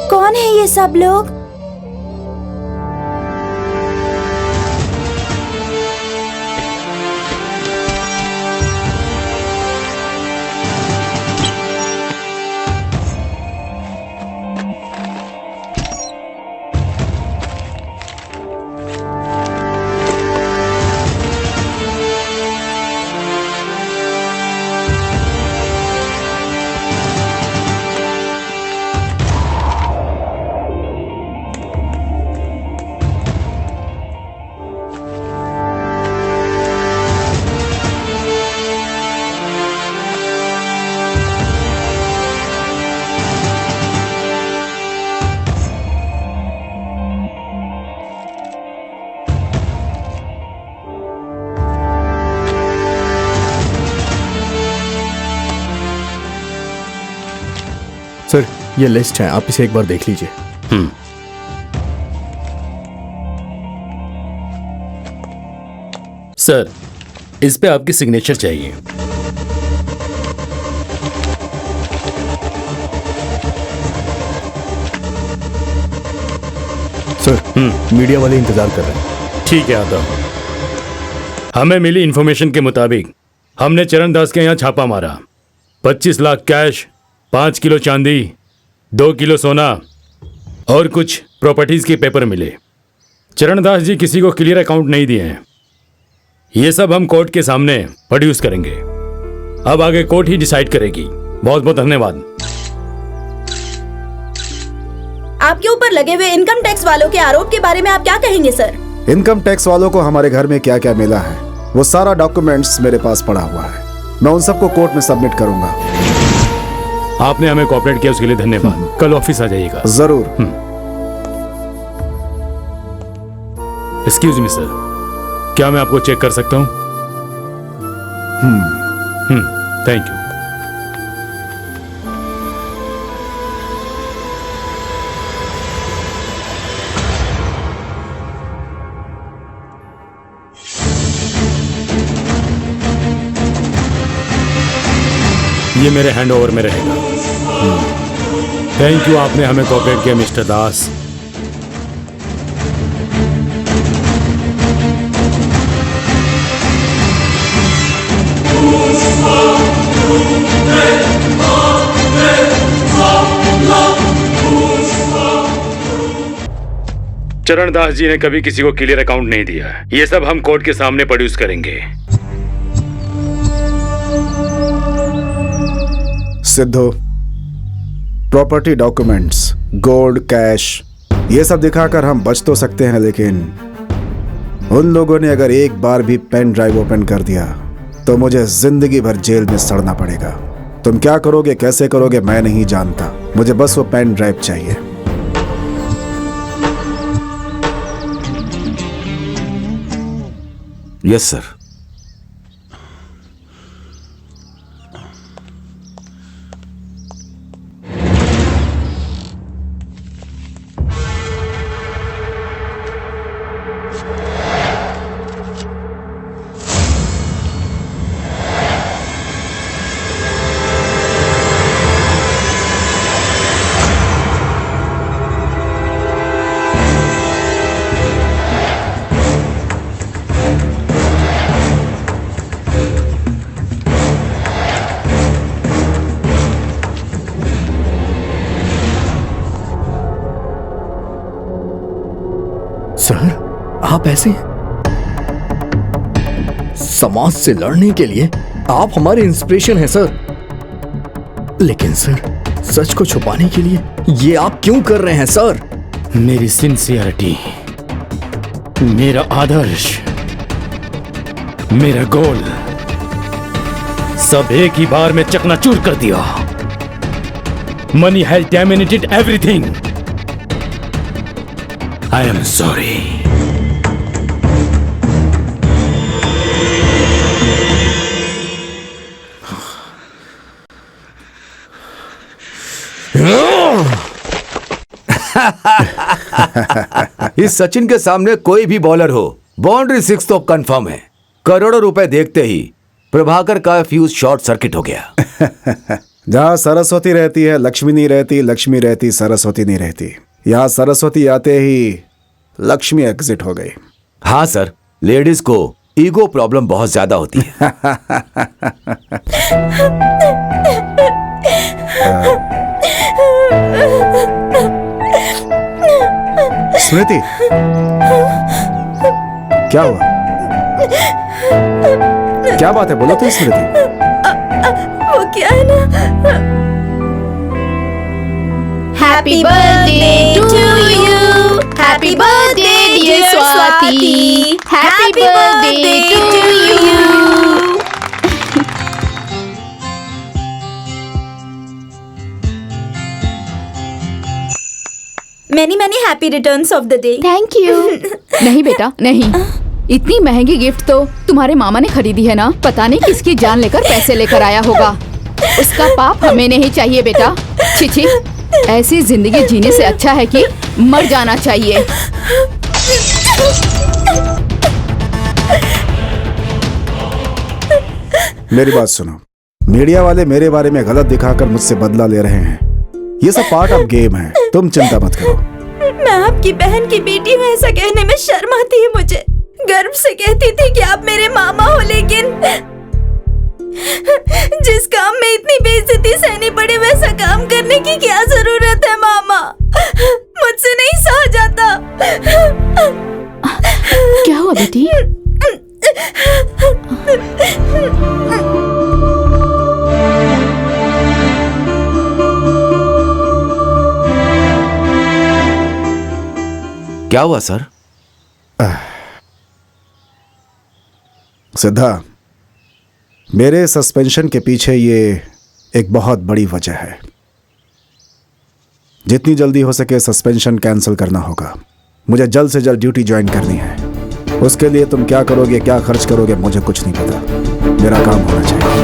कौन है ये सब लोग? सर ये लिस्ट है, आप इसे एक बार देख लीजिए। सर इस पे आपकी सिग्नेचर चाहिए। सर मीडिया वाले इंतजार कर रहे हैं। ठीक है, आता हूँ। हमें मिली इन्फॉर्मेशन के मुताबिक हमने चरण दास के यहाँ छापा मारा। 25 लाख कैश, 5 किलो चांदी, 2 किलो सोना और कुछ प्रॉपर्टीज के पेपर मिले। चरण दास जी किसी को क्लियर अकाउंट नहीं दिए हैं। ये सब हम कोर्ट के सामने प्रोड्यूस करेंगे। अब आगे कोर्ट ही डिसाइड करेगी। बहुत बहुत धन्यवाद। आपके ऊपर लगे हुए इनकम टैक्स वालों के आरोप के बारे में आप क्या कहेंगे सर? इनकम टैक्स वालों को हमारे घर में क्या क्या मिला है वो सारा डॉक्यूमेंट्स मेरे पास पड़ा हुआ है। मैं उन सबको कोर्ट में सबमिट करूंगा। आपने हमें कोऑपरेट किया उसके लिए धन्यवाद। कल ऑफिस आ जाइएगा। जरूर। एक्सक्यूज मी सर, क्या मैं आपको चेक कर सकता हूँ? Thank you. ये मेरे हैंडओवर में रहेगा। थैंक यू, आपने हमें कोऑपरेट किया मिस्टर दास। चरण दास जी ने कभी किसी को क्लियर अकाउंट नहीं दिया। ये सब हम कोर्ट के सामने प्रोड्यूस करेंगे। Sidhu, property documents, gold, cash, ये सब दिखाकर हम बच तो सकते हैं, लेकिन उन लोगों ने अगर एक बार भी पेन ड्राइव ओपन कर दिया तो मुझे जिंदगी भर जेल में सड़ना पड़ेगा। तुम क्या करोगे, कैसे करोगे, मैं नहीं जानता। मुझे बस वो पेन ड्राइव चाहिए। Yes sir. सर आप ऐसे समाज से लड़ने के लिए आप हमारे इंस्पिरेशन हैं सर। लेकिन सर सच को छुपाने के लिए ये आप क्यों कर रहे हैं सर? मेरी सिंसियरिटी, मेरा आदर्श, मेरा गोल सब एक ही बार में चकनाचूर कर दिया। Money has dominated everything. I am sorry. इस सचिन के सामने कोई भी बॉलर हो, बाउंड्री 6 तो कंफर्म है। करोड़ों रुपए देखते ही प्रभाकर का फ्यूज शॉर्ट सर्किट हो गया। जहाँ सरस्वती रहती है लक्ष्मी नहीं रहती, लक्ष्मी रहती सरस्वती नहीं रहती। यहाँ सरस्वती आते ही लक्ष्मी एग्जिट हो गई। हाँ सर, लेडीज को ईगो प्रॉब्लम बहुत ज्यादा होती है। स्मृति, क्या हुआ? क्या बात है, बोलो तो स्मृति। वो क्या है ना, happy birthday to you, happy birthday dear Swati, happy birthday to you. Many many happy returns of the day. Thank you. नहीं बेटा नहीं, इतनी महंगी गिफ्ट तो तुम्हारे मामा ने खरीदी है ना। पता नहीं किसकी जान लेकर पैसे लेकर आया होगा। उसका पाप हमें नहीं चाहिए बेटा। छिछी, ऐसी जिंदगी जीने से अच्छा है कि मर जाना चाहिए। मेरी बात सुनो, मीडिया वाले मेरे बारे में गलत दिखाकर मुझसे बदला ले रहे हैं। ये सब पार्ट ऑफ गेम है, तुम चिंता मत करो। मैं आपकी बहन की बेटी हूँ, ऐसा कहने में शर्म आती है मुझे। गर्व से कहती थी कि आप मेरे मामा हो, लेकिन जिस काम में इतनी बेइज्जती सहनी पड़े वैसा काम करने की क्या जरूरत है मामा? मुझसे नहीं सहा जाता। क्या हुआ बेटी? क्या हुआ सर? सिद्धा, मेरे सस्पेंशन के पीछे ये एक बहुत बड़ी वजह है। जितनी जल्दी हो सके सस्पेंशन कैंसिल करना होगा। मुझे जल्द से जल्द ड्यूटी ज्वाइन करनी है। उसके लिए तुम क्या करोगे, क्या खर्च करोगे, मुझे कुछ नहीं पता। मेरा काम होना चाहिए।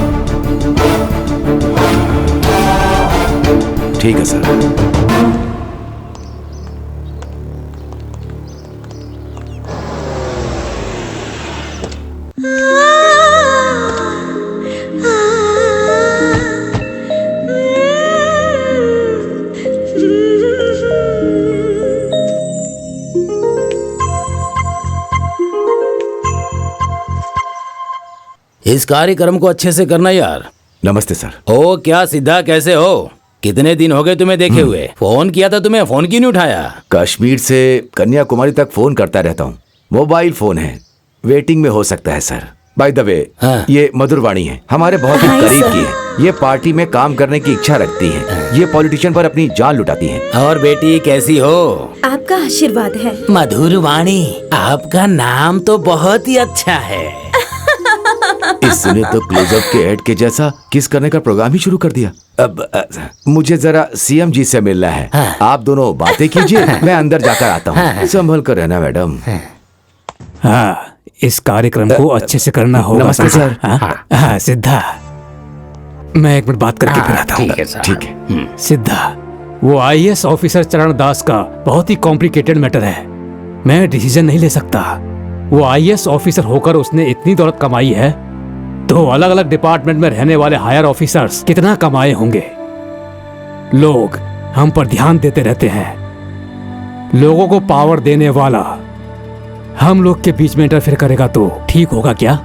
ठीक है सर। इस कार्यक्रम को अच्छे से करना यार। नमस्ते सर। ओ क्या सिद्धा, कैसे हो? कितने दिन हो गए तुम्हें देखे हुए? फोन किया था तुम्हें, फोन क्यों नहीं उठाया? कश्मीर से कन्याकुमारी तक फोन करता रहता हूँ। मोबाइल फोन है, वेटिंग में हो सकता है सर। बाय द वे, ये मधुरवाणी है, हमारे बहुत ही करीब की है। ये पार्टी में काम करने की इच्छा रखती है। ये पॉलिटिशियन पर अपनी जान लुटाती है। और बेटी कैसी हो? आपका आशीर्वाद है। मधुरवाणी, आपका नाम तो बहुत ही अच्छा है। इसने तो क्लोजअप के ऐड के जैसा किस करने का प्रोग्राम ही शुरू कर दिया। अब मुझे जरा सीएम जी से मिलना है। आप दोनों बातें कीजिए, मैं अंदर जाकर आता हूँ। संभल कर रहना मैडम। हाँ, इस कार्यक्रम को अच्छे से करना होगा। नमस्ते सर। हाँ सिद्धा, मैं एक मिनट बात करके फिर आता हूँ। ठीक है सर। ठीक है। सिद्धा, वो आईएएस ऑफिसर चरण दास का बहुत ही कॉम्प्लिकेटेड मैटर है। मैं डिसीजन नहीं ले सकता। वो आईएएस ऑफिसर होकर उसने इतनी दौलत कमाई है, तो अलग अलग डिपार्टमेंट में रहने वाले हायर ऑफिसर्स कितना कमाए होंगे। लोग हम पर ध्यान देते रहते हैं। लोगों को पावर देने वाला हम लोग के बीच में इंटरफेयर करेगा तो ठीक होगा क्या?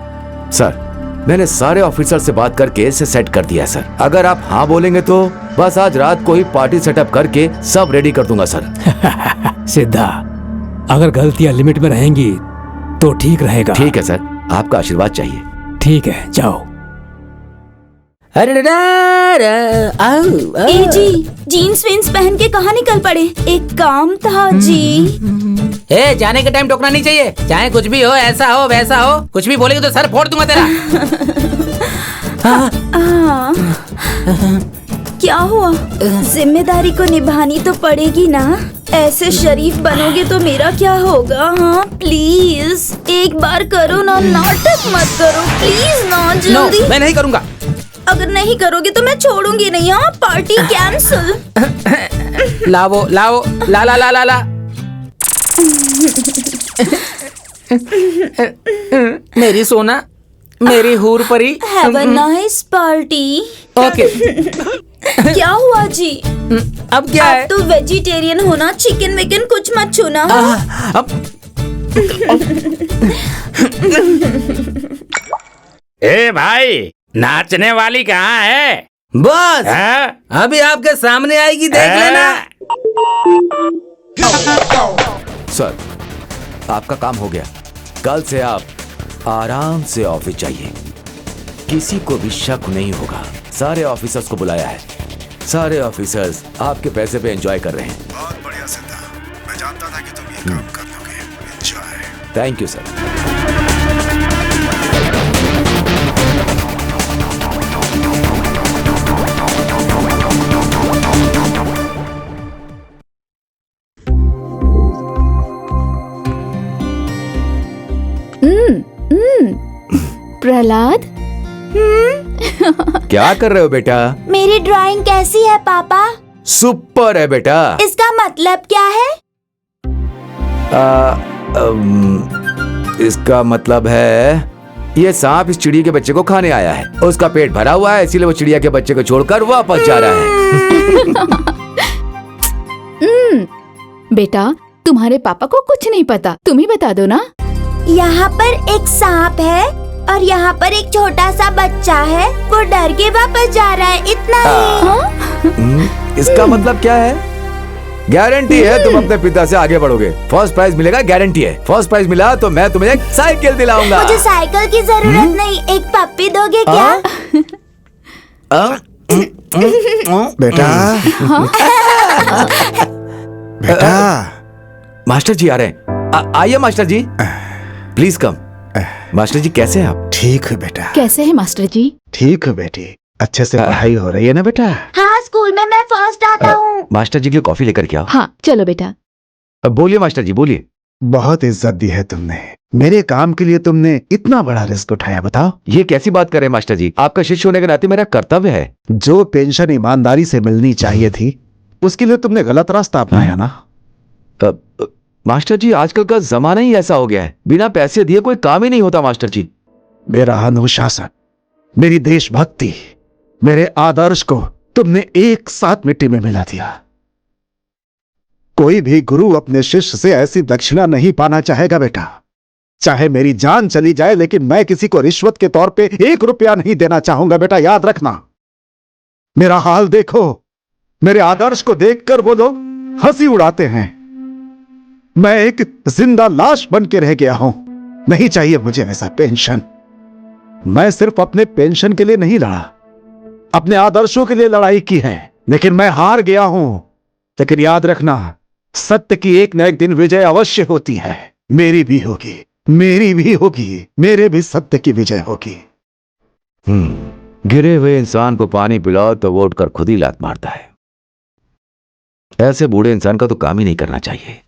सर, मैंने सारे ऑफिसर से बात करके इसे सेट कर दिया सर। अगर आप हाँ बोलेंगे तो बस आज रात को ही पार्टी सेटअप करके सब रेडी कर दूंगा सर। सिद्धा, अगर गलतियां लिमिट में रहेंगी तो ठीक रहेगा। ठीक है सर, आपका आशीर्वाद चाहिए। ठीक है, जाओ। अरे ए जी, जीन्स वीन्स पहन के कहाँ निकल पड़े? एक काम था जी। ए, जाने के टाइम टोकना नहीं चाहिए। चाहे कुछ भी हो, ऐसा हो वैसा हो, कुछ भी बोलेगी तो सर फोड़ दूंगा तेरा। क्या हुआ? जिम्मेदारी को निभानी तो पड़ेगी ना। ऐसे शरीफ बनोगे तो मेरा क्या होगा? हाँ प्लीज एक बार करो ना, नाटक मत करो प्लीज ना, जल्दी। मैं नहीं करूँगा। अगर नहीं करोगे तो मैं छोड़ूंगी नहीं। हाँ, पार्टी कैंसिल। लाओ लाओ, ला ला ला ला ला। मेरी सोना, मेरी हूर परी। Have a nice party. Okay. क्या हुआ जी? अब क्या है? आप तो वेजिटेरियन हो ना, चिकन विकन कुछ मत छूना। ए भाई, नाचने वाली कहाँ है? बस अभी आपके सामने आएगी, देख लेना। सर, आपका काम हो गया। कल से आप आराम से ऑफिस जाइए। किसी को भी शक नहीं होगा। सारे ऑफिसर्स को बुलाया है। सारे ऑफिसर्स आपके पैसे पे एंजॉय कर रहे हैं। बहुत बढ़िया सिद्धा, मैं जानता था कि तुम ये काम कर लोगे। Enjoy. Thank you sir. Prahlad, क्या कर रहे हो बेटा? मेरी ड्राइंग कैसी है पापा? सुपर है बेटा। इसका मतलब क्या है? इसका मतलब है ये सांप इस चिड़िया के बच्चे को खाने आया है। उसका पेट भरा हुआ है, इसीलिए वो चिड़िया के बच्चे को छोड़कर वापस जा रहा है। बेटा तुम्हारे पापा को कुछ नहीं पता, तुम ही बता दो ना। यहाँ पर एक सांप है और यहाँ पर एक छोटा सा बच्चा है, वो डर के वापस जा रहा है, इतना ही। इसका मतलब क्या है? गारंटी है तुम अपने पिता से आगे बढ़ोगे। फर्स्ट प्राइज मिलेगा, गारंटी है। फर्स्ट प्राइज मिला तो मैं तुम्हें एक साइकिल दिलाऊंगा। मुझे साइकिल की जरूरत नहीं, एक पप्पी दोगे क्या? बेटा बेटा मास्टर जी आ रहे हैं। आइए master ji, please come. Master ji कैसे हैं आप? ठीक है बेटा। कैसे है मास्टर जी? ठीक है बेटी, अच्छे से पढ़ाई हो रही है ना बेटा? हाँ, स्कूल में मैं फर्स्ट आता हूँ। मास्टर जी के लिए कॉफी लेकर के आओ। हाँ चलो बेटा। बोलिए मास्टर जी, बोलिए। बहुत इज्जत दी है तुमने, मेरे काम के लिए तुमने इतना बड़ा रिस्क उठाया। बताओ ये कैसी बात कर रहे हैं मास्टर जी? आपका शिष्य होने के नाते मेरा कर्तव्य है। जो पेंशन ईमानदारी से मिलनी चाहिए थी, उसके लिए तुमने गलत रास्ता अपनाया ना। मास्टर जी आजकल का जमाना ही ऐसा हो गया है, बिना पैसे दिए कोई काम ही नहीं होता मास्टर जी। मेरा अनुशासन, मेरी देशभक्ति, मेरे आदर्श को तुमने एक साथ मिट्टी में मिला दिया। कोई भी गुरु अपने शिष्य से ऐसी दक्षिणा नहीं पाना चाहेगा बेटा। चाहे मेरी जान चली जाए, लेकिन मैं किसी को रिश्वत के तौर पे 1 रुपया नहीं देना चाहूंगा बेटा, याद रखना। मेरा हाल देखो, मेरे आदर्श को देखकर वो लोग हंसी उड़ाते हैं। मैं एक जिंदा लाश बन के रह गया हूं। नहीं चाहिए मुझे ऐसा पेंशन। मैं सिर्फ अपने पेंशन के लिए नहीं लड़ा, अपने आदर्शों के लिए लड़ाई की है, लेकिन मैं हार गया हूं। लेकिन याद रखना, सत्य की एक न एक दिन विजय अवश्य होती है। मेरी भी होगी, मेरी भी होगी, मेरे भी सत्य की विजय होगी। गिरे हुए इंसान को पानी पिलाओ तो वो उठकर खुद ही लात मारता है। ऐसे बूढ़े इंसान का तो काम ही नहीं करना चाहिए।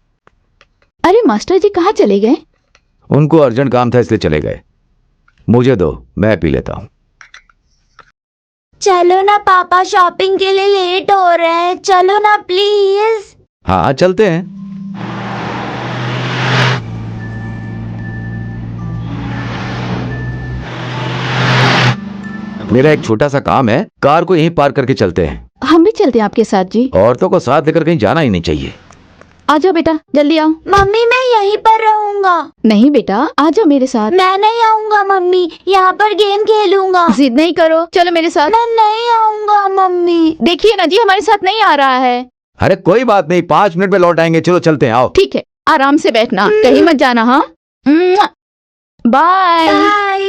अरे मास्टर जी कहाँ चले गए? उनको अर्जेंट काम था इसलिए चले गए। मुझे दो, मैं पी लेता हूं। चलो ना पापा, शॉपिंग के लिए लेट हो रहे हैं, चलो ना प्लीज। हाँ चलते हैं। मेरा एक छोटा सा काम है, कार को यहीं पार्क करके चलते हैं। हम भी चलते हैं आपके साथ जी। औरतों को साथ लेकर कहीं जाना ही नहीं चाहिए। आ जाओ बेटा, जल्दी आओ। मम्मी मैं यहीं पर रहूंगा। नहीं बेटा, आ जाओ मेरे साथ। मैं नहीं आऊंगा मम्मी, यहाँ पर गेम खेलूंगा। जिद नहीं करो, चलो मेरे साथ। मैं नहीं आऊंगा मम्मी। देखिए ना जी, हमारे साथ नहीं आ रहा है। अरे कोई बात नहीं, 5 मिनट में लौट आएंगे। चलो चलते हैं, आओ। ठीक है, आराम से बैठना, कहीं मत जाना। हाँ बाय बाय।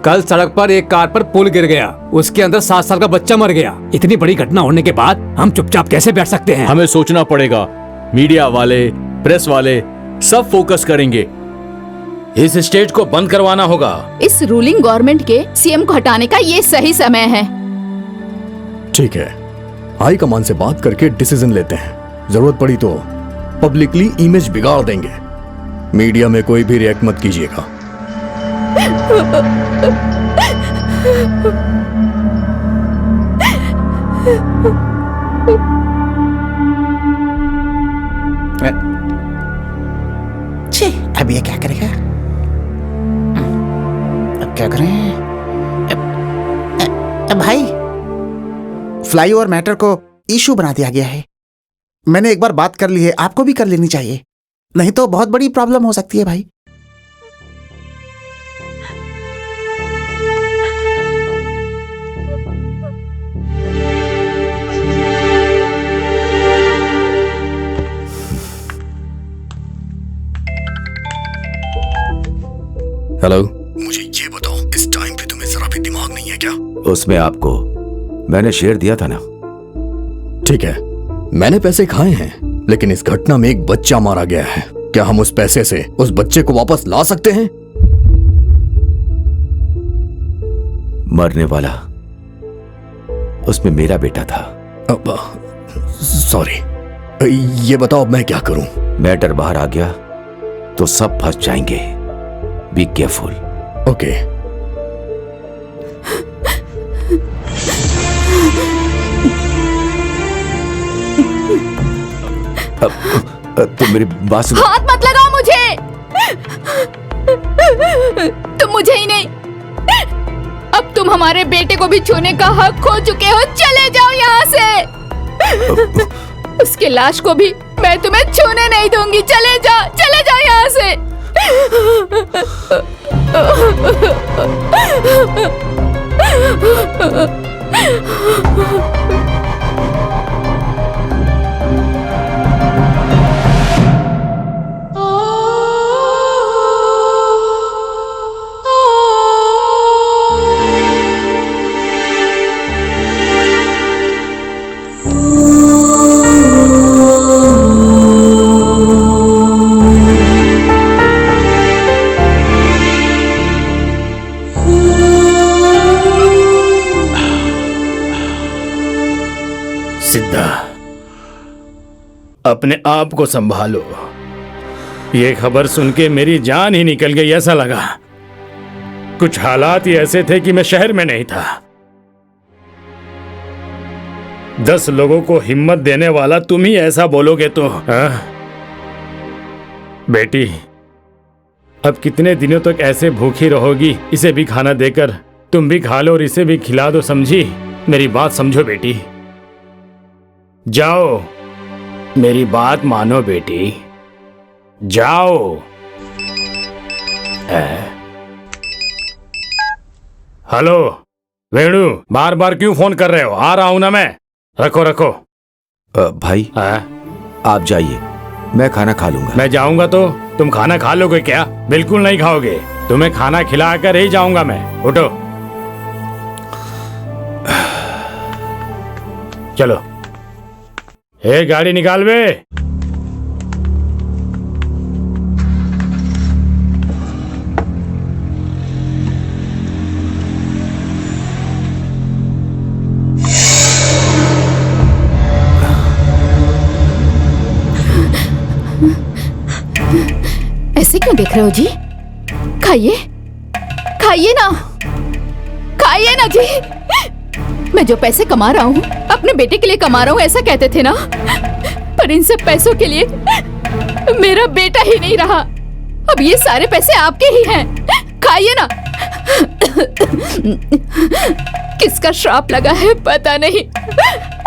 कल सड़क पर एक कार पर पुल गिर गया, उसके अंदर 7 साल का बच्चा मर गया। इतनी बड़ी घटना होने के बाद हम चुपचाप कैसे बैठ सकते हैं? हमें सोचना पड़ेगा। मीडिया वाले, प्रेस वाले सब फोकस करेंगे। इस स्टेज को बंद करवाना होगा। इस रूलिंग गवर्नमेंट के सीएम को हटाने का ये सही समय है। ठीक है, हाई कमान से बात करके डिसीजन लेते हैं। जरूरत पड़ी तो पब्लिकली इमेज बिगाड़ देंगे। मीडिया में कोई भी रिएक्ट मत कीजिएगा। छी, अब ये क्या करेगा? अब क्या करें? भाई, फ्लाईओवर मैटर को इशू बना दिया गया है। मैंने एक बार बात कर ली है, आपको भी कर लेनी चाहिए, नहीं तो बहुत बड़ी प्रॉब्लम हो सकती है भाई। हेलो, मुझे ये बताओ, इस टाइम पे तुम्हें जरा भी दिमाग नहीं है क्या? उसमें आपको मैंने शेयर दिया था ना। ठीक है, मैंने पैसे खाए हैं, लेकिन इस घटना में एक बच्चा मारा गया है। क्या हम उस पैसे से उस बच्चे को वापस ला सकते हैं? मरने वाला उसमें मेरा बेटा था। सॉरी, ये बताओ अब मैं क्या करूं? मैटर बाहर आ गया तो सब फंस जाएंगे। Be careful. ओके। तुम मेरी बात सुनो। हाथ मत लगाओ मुझे। तुम मुझे ही नहीं, अब तुम हमारे बेटे को भी छूने का हक खो चुके हो। चले जाओ यहाँ से। उसके लाश को भी मैं तुम्हें छूने नहीं दूंगी। चले जाओ यहाँ से। सिद्धा, अपने आप को संभालो। ये खबर सुन के मेरी जान ही निकल गई ऐसा लगा। कुछ हालात ही ऐसे थे कि मैं शहर में नहीं था। 10 लोगों को हिम्मत देने वाला तुम ही ऐसा बोलोगे तो बेटी, अब कितने दिनों तक ऐसे भूखी रहोगी? इसे भी खाना देकर तुम भी खा लो और इसे भी खिला दो, समझी? मेरी बात समझो बेटी। जाओ, मेरी बात मानो बेटी, जाओ। हेलो वेणु, बार बार क्यों फोन कर रहे हो? आ रहा हूं ना मैं। रखो। भाई आप जाइए, मैं खाना खा लूंगा। मैं जाऊंगा तो तुम खाना खा लोगे क्या? बिल्कुल नहीं खाओगे। तुम्हें खाना खिलाकर ही जाऊंगा मैं। उठो, चलो। गाड़ी निकाल बे। ऐसे क्यों देख रहे हो जी? खाइए ना जी। मैं जो पैसे कमा रहा हूँ अपने बेटे के लिए कमा रहा हूँ, ऐसा कहते थे ना। पर इन सब पैसों के लिए मेरा बेटा ही नहीं रहा। अब ये सारे पैसे आपके ही हैं। खाइए ना। किसका श्राप लगा है पता नहीं,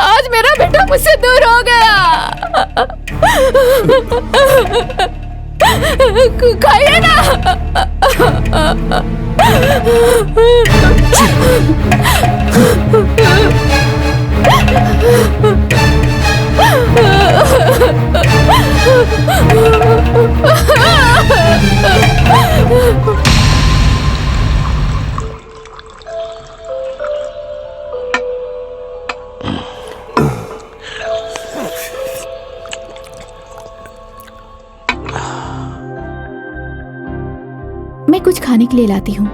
आज मेरा बेटा मुझसे दूर हो गया। खाइए ना। मैं कुछ खाने के लिए लाती हूँ।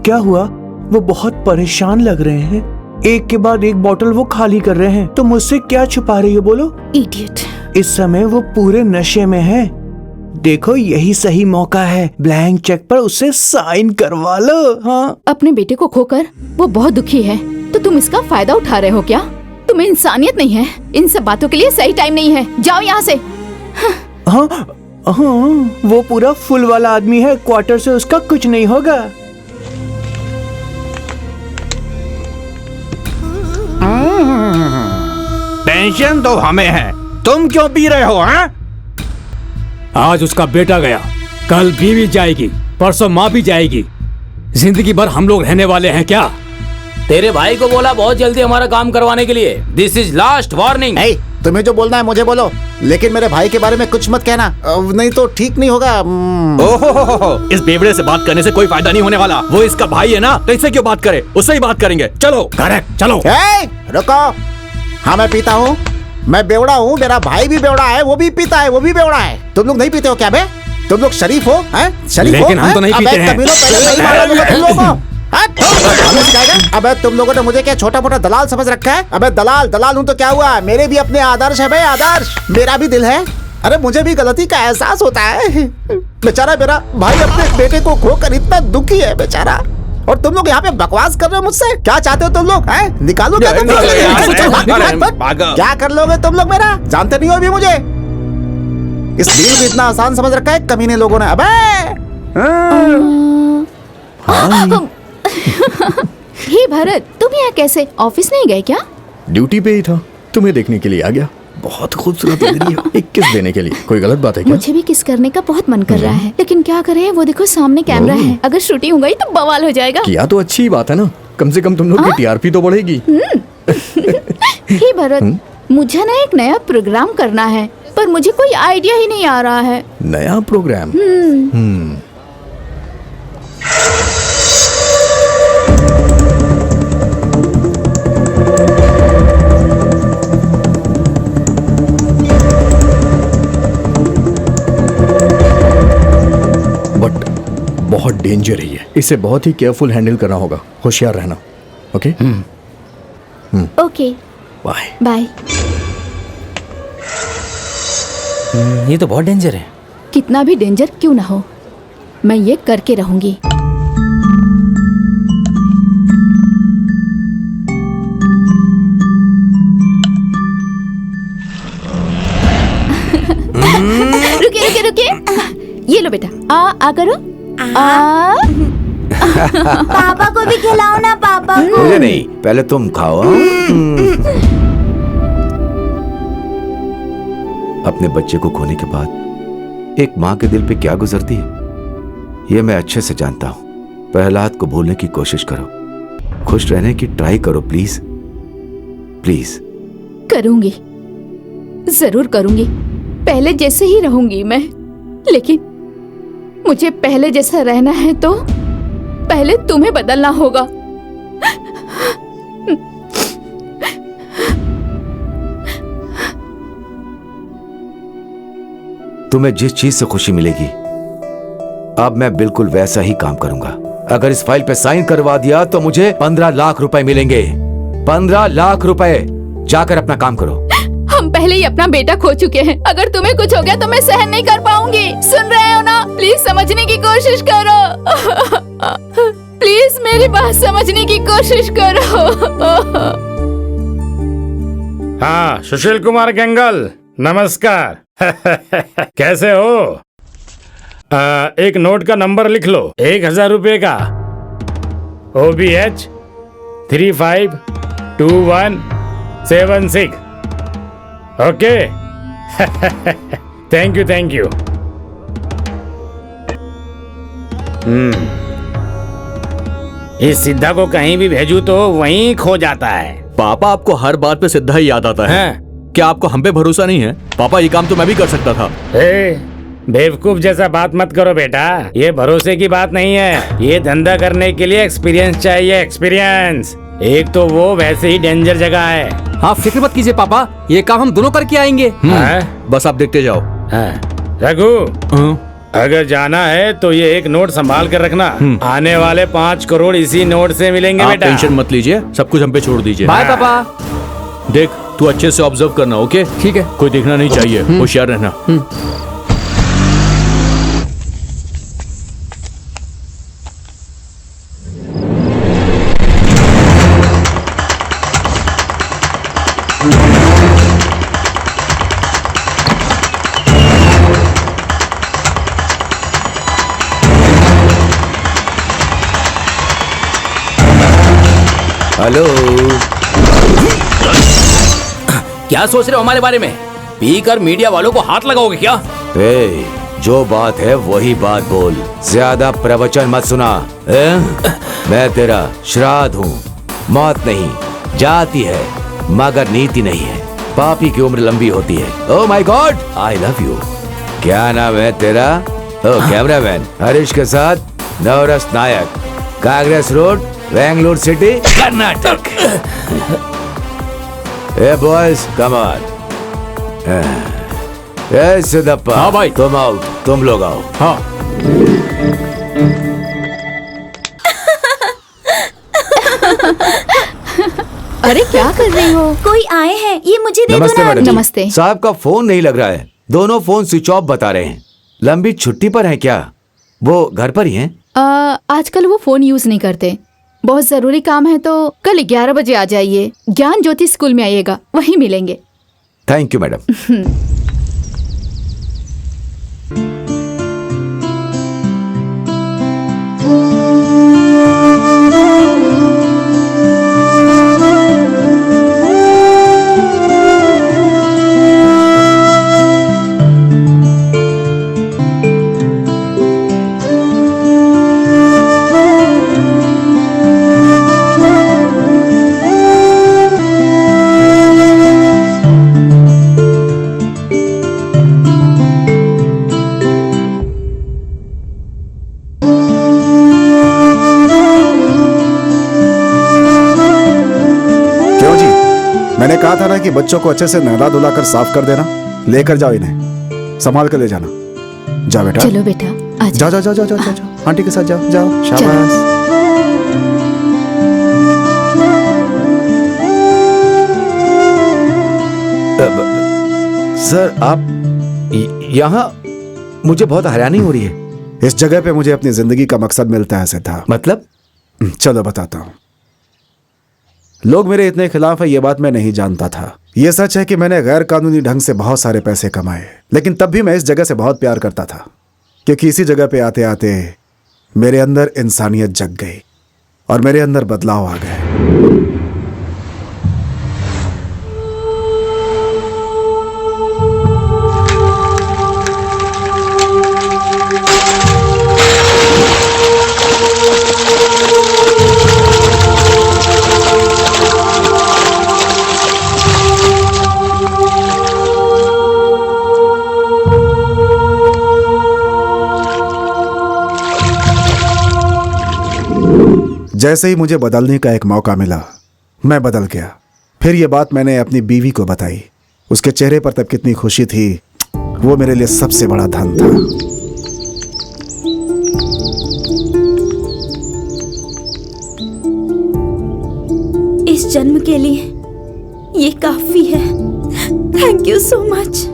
क्या हुआ? वो बहुत परेशान लग रहे हैं। एक के बाद एक बोतल वो खाली कर रहे हैं। तो मुझसे क्या छुपा रही हो? बोलो। इडियट। इस समय वो पूरे नशे में है। देखो, यही सही मौका है। ब्लैंक चेक पर उससे साइन करवा लो। हाँ, अपने बेटे को खोकर वो बहुत दुखी है, तो तुम इसका फायदा उठा रहे हो क्या? तुम्हें इंसानियत नहीं है। इन सब बातों के लिए सही टाइम नहीं है। जाओ यहाँ से। हाँ, वो पूरा फुल वाला आदमी है। क्वार्टर से उसका कुछ नहीं होगा। टेंशन तो हमें है, तुम क्यों पी रहे हो? हाँ? आज उसका बेटा गया, कल बीवी जाएगी, परसों माँ भी जाएगी। जिंदगी भर हम लोग रहने वाले हैं क्या? तेरे भाई को बोला बहुत जल्दी हमारा काम करवाने के लिए। This is last warning. तुम्हें जो बोलना है मुझे बोलो, लेकिन मेरे भाई के बारे में कुछ मत कहना, नहीं तो ठीक नहीं होगा। ओहो, इस बेवड़े से बात करने से कोई फायदा नहीं होने वाला। वो इसका भाई है ना, तो इससे क्यों बात करे, उससे ही बात करेंगे। चलो करेक्ट, चलो। रुको, हाँ मैं पीता हूँ, मैं बेवड़ा हूँ, मेरा भाई भी बेवड़ा है, वो भी पीता है, वो भी बेवड़ा है। तुम लोग नहीं पीते हो क्या बे? तुम लोग शरीफ हो, हैं? शरीफ हो? लेकिन हम तो नहीं पीते हैं। कमीनों, पहले नहीं मारा तुम लोगों को। अबे तुम लोगों ने मुझे क्या छोटा मोटा दलाल समझ रखा है? अबे दलाल हूँ तो क्या हुआ, मेरे भी अपने आदर्श है भाई, आदर्श। मेरा भी दिल है, अरे मुझे भी गलती का एहसास होता है। बेचारा मेरा भाई अपने बेटे को खोकर इतना दुखी है बेचारा, और तुम लोग यहाँ पे बकवास कर रहे हो मुझसे। क्या चाहते हो तुम लोग, हैं? निकालो क्या तुम? क्या कर लोगे तुम लोग मेरा? जानते नहीं हो अभी मुझे। इस डील को इतना आसान समझ रखा है कमीने लोगों ने। अबे हे भरत, तुम यहाँ कैसे? ऑफिस नहीं गए क्या? ड्यूटी पे ही था, तुम्हें देखने के लिए आ गया। बहुत खूबसूरत लग रही हो। एक किस देने के लिए कोई गलत बात है क्या? मुझे भी किस करने का बहुत मन कर रहा है, लेकिन क्या करें, वो देखो सामने कैमरा है, अगर शूटिंग हो गई तो बवाल हो जाएगा। किया तो अच्छी ही बात है ना, कम से कम तुम लोग की टीआरपी तो बढ़ेगी। हे भरत, मुझे ना एक नया प्रोग्राम करना है, पर मुझे कोई आइडिया ही नहीं आ रहा है। नया प्रोग्राम? बट बहुत डेंजर है ये, इसे बहुत ही केयरफुल हैंडल करना होगा, होशियार रहना। ओके? Okay, bye bye. ये तो बहुत डेंजर है। कितना भी डेंजर क्यों ना हो, मैं ये करके रहूंगी। रुके, ये लो बेटा, आ करो। पापा को भी खिलाओ ना, पापा को। मुझे नहीं, पहले तुम खाओ। अपने बच्चे को खोने के बाद एक माँ के दिल पे क्या गुजरती है, ये मैं अच्छे से जानता हूँ। प्रहलाद को भूलने की कोशिश करो, खुश रहने की ट्राई करो, प्लीज प्लीज। करूंगी, जरूर करूंगी, पहले जैसे ही रहूंगी मैं, लेकिन मुझे पहले जैसा रहना है तो पहले तुम्हें बदलना होगा। तुम्हें जिस चीज से खुशी मिलेगी, अब मैं बिल्कुल वैसा ही काम करूंगा। अगर इस फाइल पे साइन करवा दिया तो मुझे 15 लाख रुपए मिलेंगे। 15 लाख रुपए। जाकर अपना काम करो। हम पहले ही अपना बेटा खो चुके हैं, अगर तुम्हें कुछ हो गया तो मैं सहन नहीं कर पाऊंगी। सुन रहे हो ना? प्लीज समझने की कोशिश करो। प्लीज मेरी बात समझने की कोशिश करो। हाँ, सुशील कुमार गंगल, नमस्कार। कैसे हो? एक नोट का नंबर लिख लो, 1000 रुपए का। OBH 352176। ओके। Thank you. इस सिद्धा को कहीं भी भेजू तो वहीं खो जाता है। पापा, आपको हर बात पे सिद्धा ही याद आता है। क्या आपको हम पे भरोसा नहीं है? पापा, ये काम तो मैं भी कर सकता था। बेवकूफ जैसा बात मत करो बेटा, ये भरोसे की बात नहीं है। ये धंधा करने के लिए एक्सपीरियंस चाहिए, एक्सपीरियंस। एक तो वो वैसे ही डेंजर जगह है। हाँ, फिक्र मत कीजिए पापा, ये काम हम दोनों करके आएंगे। बस आप देखते जाओ। रघु, अगर जाना है तो ये एक नोट संभाल कर रखना। आने वाले 5 करोड़ इसी नोट से मिलेंगे आप बेटा। टेंशन मत लीजिए, सब कुछ हम पे छोड़ दीजिए। बाय पापा। देख, तू अच्छे से ऑब्जर्व करना, ओके? ठीक है। कोई देखना नहीं चाहिए, होशियार रहना। हेलो। क्या सोच रहे हो हमारे बारे में? पीकर मीडिया वालों को हाथ लगाओगे क्या? जो बात है वही बात बोल, ज्यादा प्रवचन मत सुना। मैं तेरा श्राद्ध हूँ। मौत नहीं, जाति है, मगर नीति नहीं है। पापी की उम्र लंबी होती है। Oh my God, I love you. क्या नाम है तेरा? ओह कैमरामैन हरीश के साथ नवरस नायक, कांग्रेस रोड, बेंगलुरु सिटी, कर्नाटक। ए बॉयज कम ऑन। ए सिद्धप्पा। हाँ भाई। तुम आओ, तुम लोग आओ। हाँ। अरे क्या कर रही हो? कोई आए हैं, ये मुझे दे दो नमस्ते ना। मैडम जी। नमस्ते। साहब का फोन नहीं लग रहा है, दोनों फोन स्विच ऑफ बता रहे हैं। लंबी छुट्टी पर है क्या? वो घर पर ही हैं? आजकल वो फोन यूज नहीं करते। बहुत जरूरी काम है तो कल 11 बजे आ जाइए। ज्ञान ज्योति स्कूल में आइएगा, वहीं मिलेंगे। Thank you madam. मैंने कहा था ना कि बच्चों को अच्छे से नहला धुला कर साफ कर देना। लेकर जाओ इन्हें, संभाल कर ले जाना। जाओ बेटा। चलो बेटा, आ जाओ जाओ जाओ जाओ जाओ जाओ, आंटी के साथ जाओ जाओ। शाबाश। सर आप यहाँ, मुझे बहुत हैरानी हो रही है। इस जगह पे मुझे अपनी जिंदगी का मकसद मिलता है सिद्धार्थ। मतलब? चलो बताता हूँ। लोग मेरे इतने खिलाफ है ये बात मैं नहीं जानता था। ये सच है कि मैंने गैर कानूनी ढंग से बहुत सारे पैसे कमाए, लेकिन तब भी मैं इस जगह से बहुत प्यार करता था, क्योंकि इसी जगह पे आते आते मेरे अंदर इंसानियत जग गई और मेरे अंदर बदलाव आ गए। जैसे ही मुझे बदलने का एक मौका मिला, मैं बदल गया। फिर ये बात मैंने अपनी बीवी को बताई। उसके चेहरे पर तब कितनी खुशी थी, वो मेरे लिए सबसे बड़ा धन था। इस जन्म के लिए ये काफी है। Thank you so much.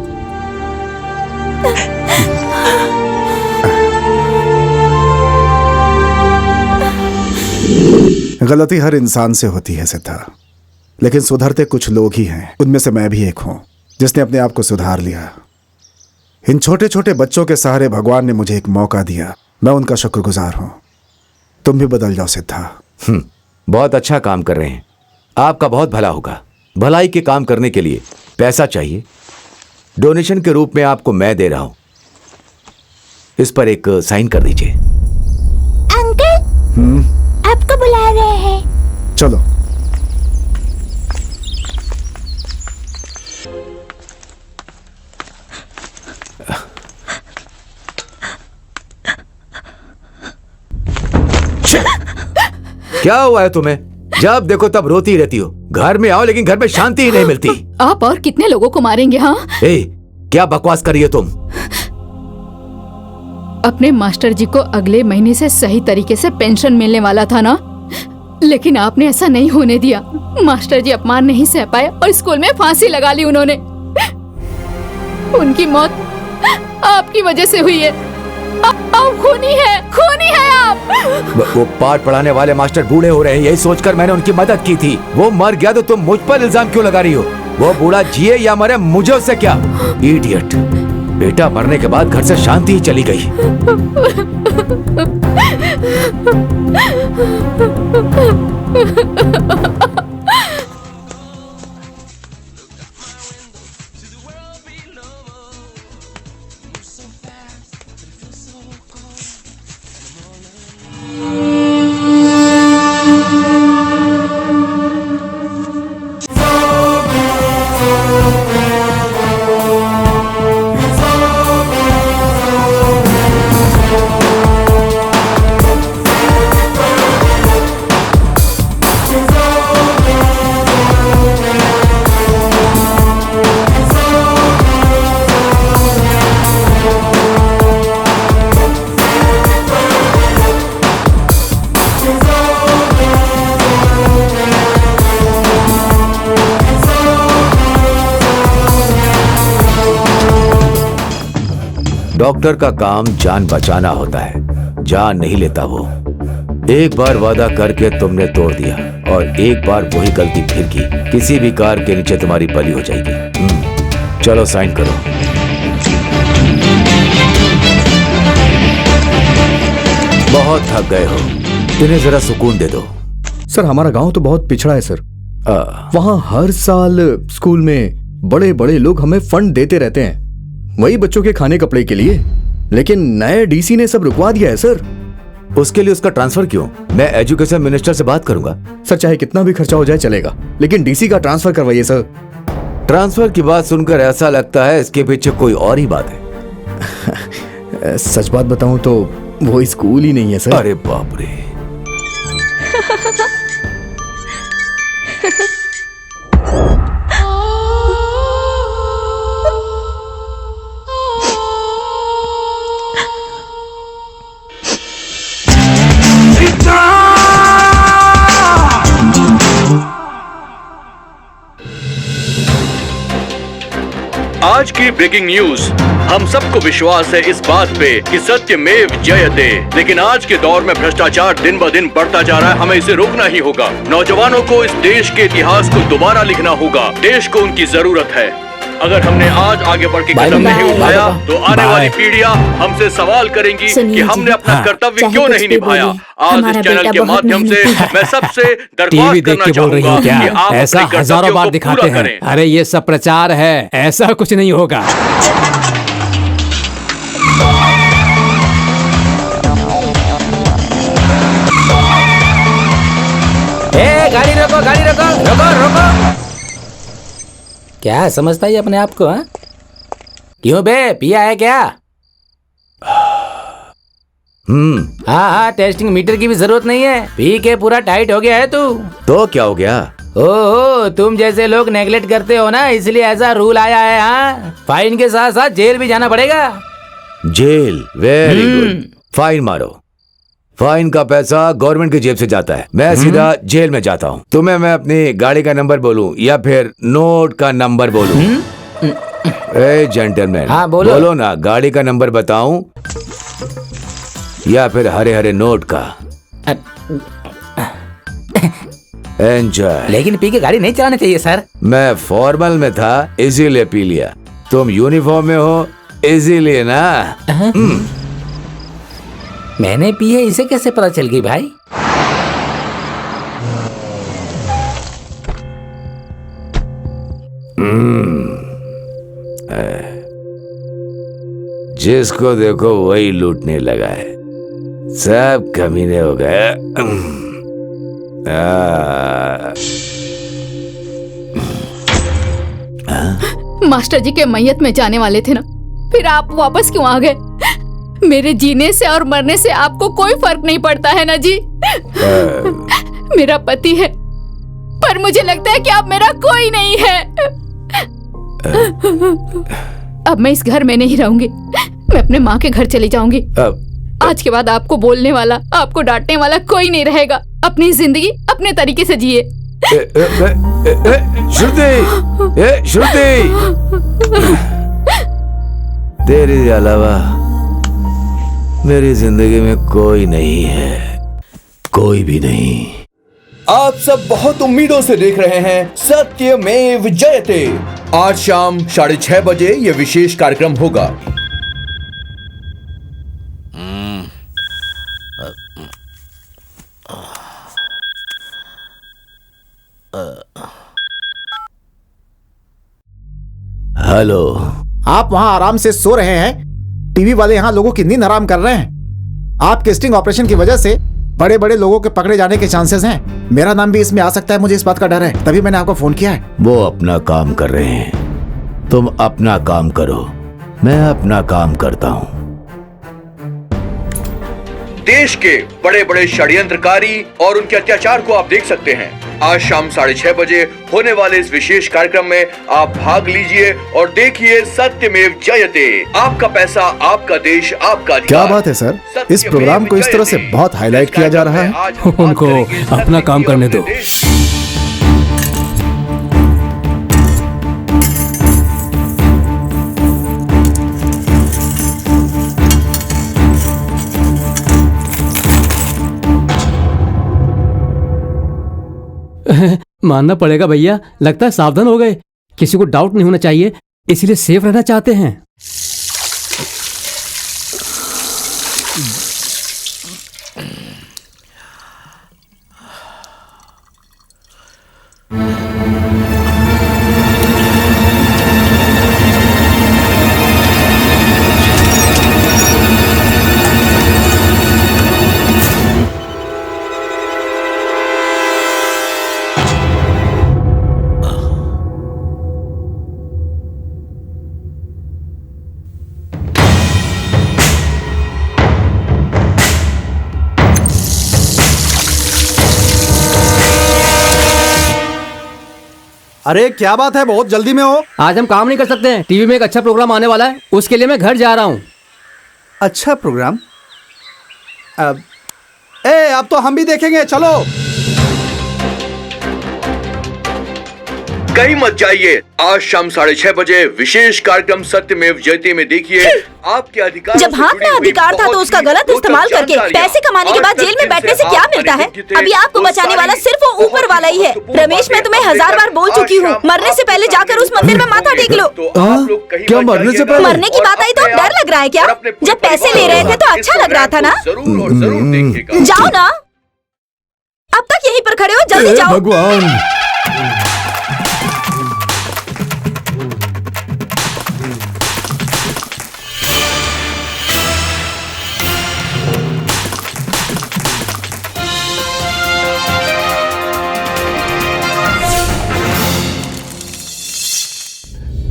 गलती हर इंसान से होती है सिद्धार्थ, लेकिन सुधरते कुछ लोग ही हैं। उनमें से मैं भी एक हूं जिसने अपने आप को सुधार लिया। इन छोटे छोटे बच्चों के सहारे भगवान ने मुझे एक मौका दिया। मैं उनका शुक्रगुजार हूं। तुम भी बदल जाओ सिद्धार्थ। बहुत अच्छा काम कर रहे हैं, आपका बहुत भला होगा। भलाई के काम करने के लिए पैसा चाहिए, डोनेशन के रूप में आपको मैं दे रहा हूं। इस पर एक साइन कर दीजिए। अंकल, आपको बुला रहे हैं। चलो। क्या हुआ है तुम्हें? जब देखो तब रोती रहती हो। घर में आओ, लेकिन घर में शांति ही नहीं मिलती। आप और कितने लोगों को मारेंगे? हाँ, क्या बकवास कर रही हो तुम? अपने मास्टर जी को अगले महीने से सही तरीके से पेंशन मिलने वाला था ना, लेकिन आपने ऐसा नहीं होने दिया। मास्टर जी अपमान नहीं सह पाए और स्कूल में फांसी लगा ली उन्होंने। उनकी मौत आपकी वजह से हुई है। आप खूनी है आप। वो पाठ पढ़ाने वाले मास्टर बूढ़े हो रहे हैं, यही सोचकर मैंने उनकी मदद की थी। वो मर गया तो तुम मुझ पर इल्जाम क्यों लगा रही हो? वो बूढ़ा जिए या मरे, मुझे उससे क्या? इडियट। बेटा मरने के बाद घर से शांति ही चली गई। डॉक्टर का काम जान बचाना होता है, जान नहीं लेता वो। एक बार वादा करके तुमने तोड़ दिया और एक बार वही गलती फिर की, किसी भी कार के नीचे तुम्हारी बलि हो जाएगी। चलो साइन करो। बहुत थक गए हो, इन्हें जरा सुकून दे दो। सर हमारा गांव तो बहुत पिछड़ा है सर। वहाँ हर साल स्कूल में बड़े बड़े लोग हमें फंड देते रहते हैं, वही बच्चों के खाने कपड़े के लिए। लेकिन नए डीसी ने सब रुकवा दिया है सर। उसके लिए उसका ट्रांसफर क्यों? मैं एजुकेशन मिनिस्टर से बात करूंगा। सर चाहे कितना भी खर्चा हो जाए चलेगा, लेकिन डीसी का ट्रांसफर करवाइए सर। ट्रांसफर की बात सुनकर ऐसा लगता है इसके पीछे कोई और ही बात है। सच बात बताऊं तो वो स्कूल ही नहीं है सर। अरे बाप रे। आज की ब्रेकिंग न्यूज। हम सबको विश्वास है इस बात पे कि सत्यमेव जयते, लेकिन आज के दौर में भ्रष्टाचार दिन ब दिन बढ़ता जा रहा है। हमें इसे रोकना ही होगा। नौजवानों को इस देश के इतिहास को दोबारा लिखना होगा। देश को उनकी जरूरत है। अगर हमने आज आगे बढ़ के कदम नहीं उठाया तो आने वाली पीढ़ियां हमसे सवाल करेंगी कि हमने अपना कर्तव्य क्यों नहीं निभाया। आज इस चैनल के माध्यम से मैं सबसे दरख्वास्त करना चाहूंगा कि आप ऐसा अपने हजारों कर्तव्यों बार को दिखाते पूरा हैं। करें। अरे ये सब प्रचार है, ऐसा कुछ नहीं होगा। गाड़ी रोको, गाड़ी रोको, रोको रोको। क्या समझता है अपने आप को? हा? क्यों बे, पिया है क्या? हाँ हाँ, टेस्टिंग मीटर की भी जरूरत नहीं है। पी के पूरा टाइट हो गया है तू। तो क्या हो गया? ओहो, तुम जैसे लोग नेगलेक्ट करते हो ना, इसलिए ऐसा रूल आया है। हाँ, फाइन के साथ साथ जेल भी जाना पड़ेगा। जेल? Very good. फाइन मारो। फाइन का पैसा गवर्नमेंट की जेब से जाता है। मैं सीधा जेल में जाता हूँ। तुम्हें मैं अपनी गाड़ी का नंबर बोलूं या फिर नोट का नंबर बोलूं? ए जेंटलमैन, हाँ, बोलो ना, गाड़ी का नंबर बताऊं या फिर हरे हरे नोट का? एंजॉय। लेकिन पी के गाड़ी नहीं चलानी चाहिए सर। मैं फॉर्मल में था इसीलिए पी लिया। तुम यूनिफॉर्म में हो इसीलिए ना। मैंने पी है, इसे कैसे पता चल गई भाई? जिसको देखो वही लूटने लगा है। सब कमीने हो गए। मास्टर जी के मैयत में जाने वाले थे ना, फिर आप वापस क्यों आ गए? मेरे जीने से और मरने से आपको कोई फर्क नहीं पड़ता है ना जी? मेरा पति है, पर मुझे लगता है कि आप मेरा कोई नहीं है। अब मैं इस घर में नहीं रहूंगी। मैं अपने माँ के घर चली जाऊंगी। आज के बाद आपको बोलने वाला, आपको डांटने वाला कोई नहीं रहेगा। अपनी जिंदगी अपने तरीके से जिए। श्रुति, तेरे अलावा मेरी जिंदगी में कोई नहीं है, कोई भी नहीं। आप सब बहुत उम्मीदों से देख रहे हैं सत्यमेव जयते। आज शाम 6:30 बजे ये विशेष कार्यक्रम होगा। हेलो। आप वहाँ आराम से सो रहे हैं, टीवी वाले यहाँ लोगों की नींद हराम कर रहे हैं। आपके स्टिंग ऑपरेशन की वजह से बड़े बड़े लोगों के पकड़े जाने के चांसेस हैं। मेरा नाम भी इसमें आ सकता है, मुझे इस बात का डर है, तभी मैंने आपको फोन किया है। वो अपना काम कर रहे हैं, तुम अपना काम करो, मैं अपना काम करता हूँ। देश के बड़े बड़े षड्यंत्रकारी और उनके अत्याचार को आप देख सकते हैं। आज शाम 6:30 बजे होने वाले इस विशेष कार्यक्रम में आप भाग लीजिए और देखिए सत्यमेव जयते। आपका पैसा, आपका देश, आपका अधिकार। क्या बात है सर, इस प्रोग्राम को इस तरह से बहुत हाईलाइट किया जा रहा है। उनको अपना काम करने दो। मानना पड़ेगा भैया, लगता है सावधान हो गए। किसी को डाउट नहीं होना चाहिए, इसीलिए सेफ रहना चाहते हैं। अरे क्या बात है, बहुत जल्दी में हो? आज हम काम नहीं कर सकते हैं, टीवी में एक अच्छा प्रोग्राम आने वाला है, उसके लिए मैं घर जा रहा हूँ। अच्छा प्रोग्राम? अब तो हम भी देखेंगे, चलो। कहीं मत जाइए। आज शाम 6:30 बजे विशेष कार्यक्रम सत्यमेव जयते में देखिए आपके अधिकार। जब हाथ में अधिकार था तो उसका गलत इस्तेमाल करके पैसे कमाने के बाद जेल में बैठने से क्या मिलता है? अभी आपको बचाने वाला सिर्फ वो ऊपर वाला ही है। रमेश, मैं तुम्हें 1000 बार बोल चुकी हूँ, मरने से पहले जाकर उस मंदिर में माथा टेक लो। क्या मरने से पहले? मरने की बात आई तो डर लग रहा है क्या? जब पैसे ले रहे थे तो अच्छा लग रहा था ना? जाओ ना, अब तक यहीं पर खड़े हो, जल्दी जाओ। भगवान,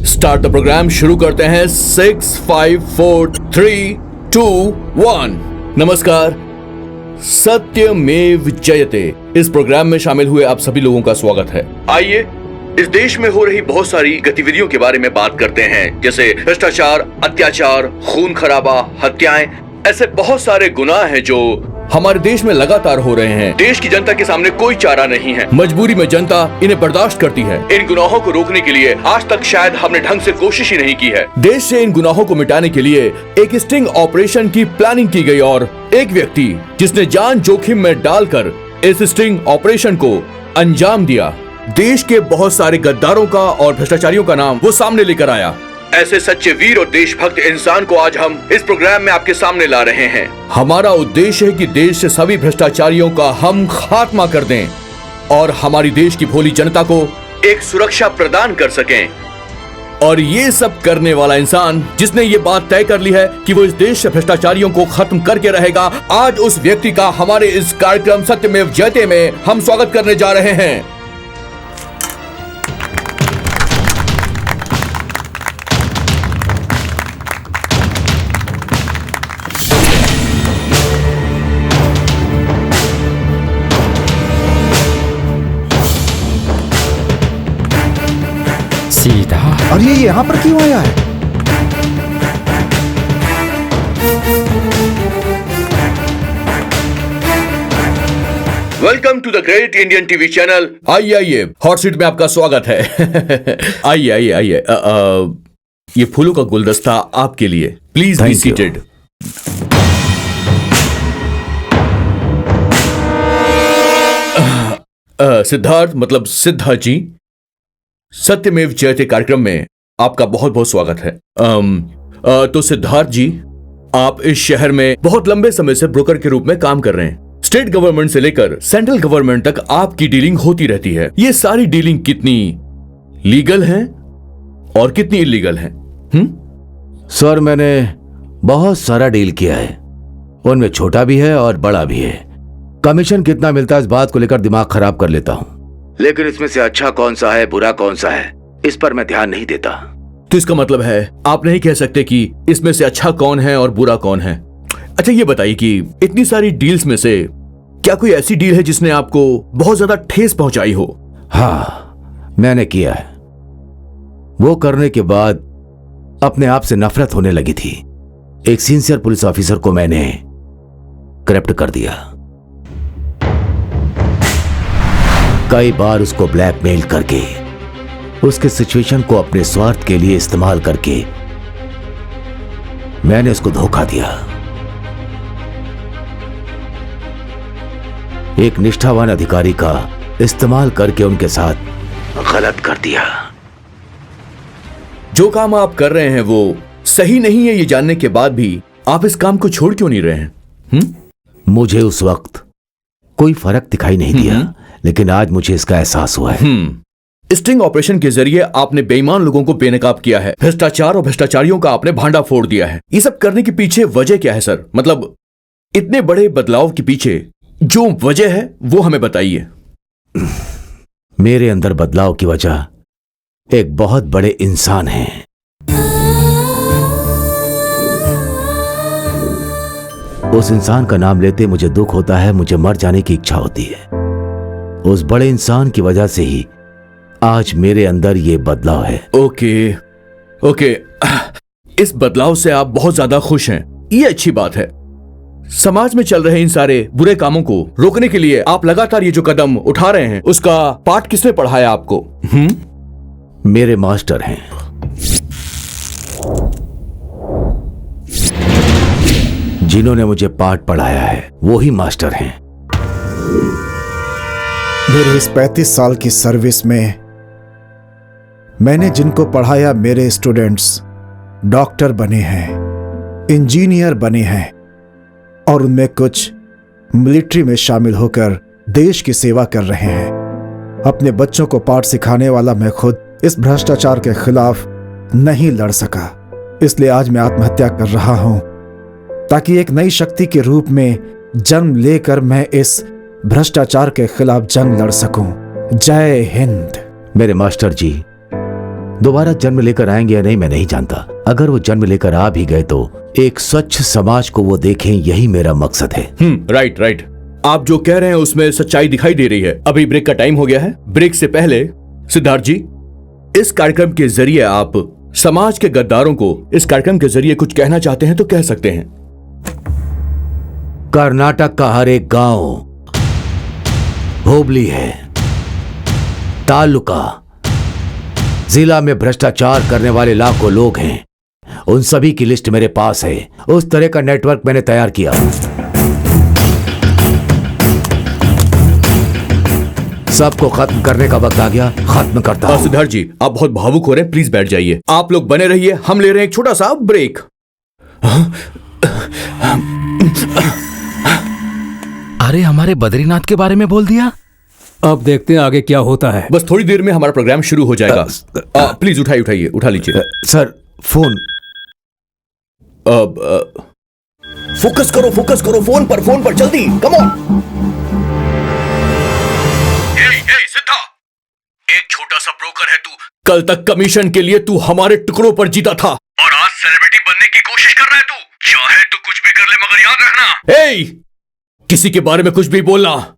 स्टार्ट द प्रोग्राम। शुरू करते हैं। 6, 5, 4, 3, 2, 1। नमस्कार, सत्यमेव जयते इस प्रोग्राम में शामिल हुए आप सभी लोगों का स्वागत है। आइए इस देश में हो रही बहुत सारी गतिविधियों के बारे में बात करते हैं, जैसे भ्रष्टाचार, अत्याचार, खून खराबा, हत्याएं। ऐसे बहुत सारे गुनाह हैं जो हमारे देश में लगातार हो रहे हैं। देश की जनता के सामने कोई चारा नहीं है। मजबूरी में जनता इन्हें बर्दाश्त करती है। इन गुनाहों को रोकने के लिए आज तक शायद हमने ढंग से कोशिश ही नहीं की है। देश से इन गुनाहों को मिटाने के लिए एक स्टिंग ऑपरेशन की प्लानिंग की गई और एक व्यक्ति जिसने जान जोखिम में डालकर इस स्टिंग ऑपरेशन को अंजाम दिया, देश के बहुत सारे गद्दारों का और भ्रष्टाचारियों का नाम वो सामने लेकर आया। ऐसे सच्चे वीर और देशभक्त इंसान को आज हम इस प्रोग्राम में आपके सामने ला रहे हैं। हमारा उद्देश्य है कि देश से सभी भ्रष्टाचारियों का हम खात्मा कर दें और हमारी देश की भोली जनता को एक सुरक्षा प्रदान कर सकें। और ये सब करने वाला इंसान जिसने ये बात तय कर ली है कि वो इस देश से भ्रष्टाचारियों को खत्म करके रहेगा, आज उस व्यक्ति का हमारे इस कार्यक्रम सत्यमेव जयते में हम स्वागत करने जा रहे हैं। सीधा। और ये यहाँ पर क्यों आया है? Welcome to the great Indian TV channel. आइए हॉट सीट में आपका स्वागत है। आइए। ये फूलों का गुलदस्ता आपके लिए। Please be seated. सिद्धार्थ, मतलब सिद्धा जी, सत्यमेव जयते कार्यक्रम में आपका बहुत बहुत स्वागत है। तो सिद्धार्थ जी, आप इस शहर में बहुत लंबे समय से ब्रोकर के रूप में काम कर रहे हैं। स्टेट गवर्नमेंट से लेकर सेंट्रल गवर्नमेंट तक आपकी डीलिंग होती रहती है। ये सारी डीलिंग कितनी लीगल है और कितनी इलीगल है? सर, मैंने बहुत सारा डील किया है, उनमें छोटा भी है और बड़ा भी है। कमीशन कितना मिलता है इस बात को लेकर दिमाग खराब कर लेता हूँ, लेकिन इसमें से अच्छा कौन सा है, बुरा कौन सा है, इस पर मैं ध्यान नहीं देता। तो इसका मतलब है आप नहीं कह सकते कि इसमें से अच्छा कौन है और बुरा कौन है। अच्छा, ये बताइए कि इतनी सारी डील्स में से क्या कोई ऐसी डील है जिसने आपको बहुत ज्यादा ठेस पहुंचाई हो? हाँ, मैंने किया है। वो करने के बाद अपने आप से नफरत होने लगी थी। एक सिंसियर पुलिस ऑफिसर को मैंने करप्ट कर दिया। कई बार उसको ब्लैकमेल करके, उसके सिचुएशन को अपने स्वार्थ के लिए इस्तेमाल करके मैंने उसको धोखा दिया। एक निष्ठावान अधिकारी का इस्तेमाल करके उनके साथ गलत कर दिया। जो काम आप कर रहे हैं वो सही नहीं है, ये जानने के बाद भी आप इस काम को छोड़ क्यों नहीं रहे हैं? मुझे उस वक्त कोई फर्क दिखाई नहीं दिया, लेकिन आज मुझे इसका एहसास हुआ है। स्टिंग ऑपरेशन के जरिए आपने बेईमान लोगों को बेनकाब किया है, भ्रष्टाचार और भ्रष्टाचारियों का आपने भांडा फोड़ दिया है। ये सब करने के पीछे वजह क्या है सर? मतलब इतने बड़े बदलाव के पीछे जो वजह है वो हमें बताइए। मेरे अंदर बदलाव की वजह एक बहुत बड़े इंसान हैं। उस इंसान का नाम लेते मुझे दुख होता है, मुझे मर जाने की इच्छा होती है। उस बड़े इंसान की वजह से ही आज मेरे अंदर ये बदलाव है। ओके, इस बदलाव से आप बहुत ज्यादा खुश हैं, ये अच्छी बात है। समाज में चल रहे इन सारे बुरे कामों को रोकने के लिए आप लगातार ये जो कदम उठा रहे हैं, उसका पाठ किसने पढ़ाया आपको? मेरे मास्टर हैं। जिन्होंने मुझे पाठ पढ़ाया है वो ही मास्टर हैं। मेरे इस 35 साल की सर्विस में मैंने जिनको पढ़ाया, मेरे स्टूडेंट्स डॉक्टर बने हैं, इंजीनियर बने हैं और उनमें कुछ मिलिट्री में शामिल होकर देश की सेवा कर रहे हैं। अपने बच्चों को पाठ सिखाने वाला मैं खुद इस भ्रष्टाचार के खिलाफ नहीं लड़ सका, इसलिए आज मैं आत्महत्या कर रहा हूं ताकि एक नई शक्ति के रूप में जन्म लेकर मैं इस भ्रष्टाचार के खिलाफ जंग लड़ सकूं। जय हिंद। मेरे मास्टर जी दोबारा जन्म लेकर आएंगे या नहीं मैं नहीं जानता। अगर वो जन्म लेकर आ भी गए तो एक स्वच्छ समाज को वो देखें, यही मेरा मकसद है। राइट। आप जो कह रहे हैं उसमें सच्चाई दिखाई दे रही है। अभी ब्रेक का टाइम हो गया है। ब्रेक से पहले सिद्धार्थ जी, इस कार्यक्रम के जरिए आप समाज के गद्दारों को इस कार्यक्रम के जरिए कुछ कहना चाहते हैं तो कह सकते हैं। कर्नाटक का हर एक गांव, होबली है, तालुका, जिला में भ्रष्टाचार करने वाले लाखों लोग हैं। उन सभी की लिस्ट मेरे पास है। उस तरह का नेटवर्क मैंने तैयार किया। सबको खत्म करने का वक्त आ गया, खत्म करता हूं। सिद्धार्थ जी, आप बहुत भावुक हो रहे हैं, प्लीज बैठ जाइए। आप लोग बने रहिए, हम ले रहे हैं एक छोटा सा ब्रेक। अरे हमारे बद्रीनाथ के बारे में बोल दिया। अब देखते हैं आगे क्या होता है। बस थोड़ी देर में हमारा प्रोग्राम शुरू हो जाएगा। प्लीज उठाइए, उठा लीजिए। Sir phone. फोकस करो फोन पर जल्दी, कम ऑन। सिद्धा, एक छोटा सा ब्रोकर है तू। कल तक कमीशन के लिए तू हमारे टुकड़ों पर जीता था और आज सेलिब्रिटी बनने की कोशिश कर रहा है तू। चाहे तो कुछ भी कर ले, मगर याद रखना, किसी के बारे में कुछ भी बोलना,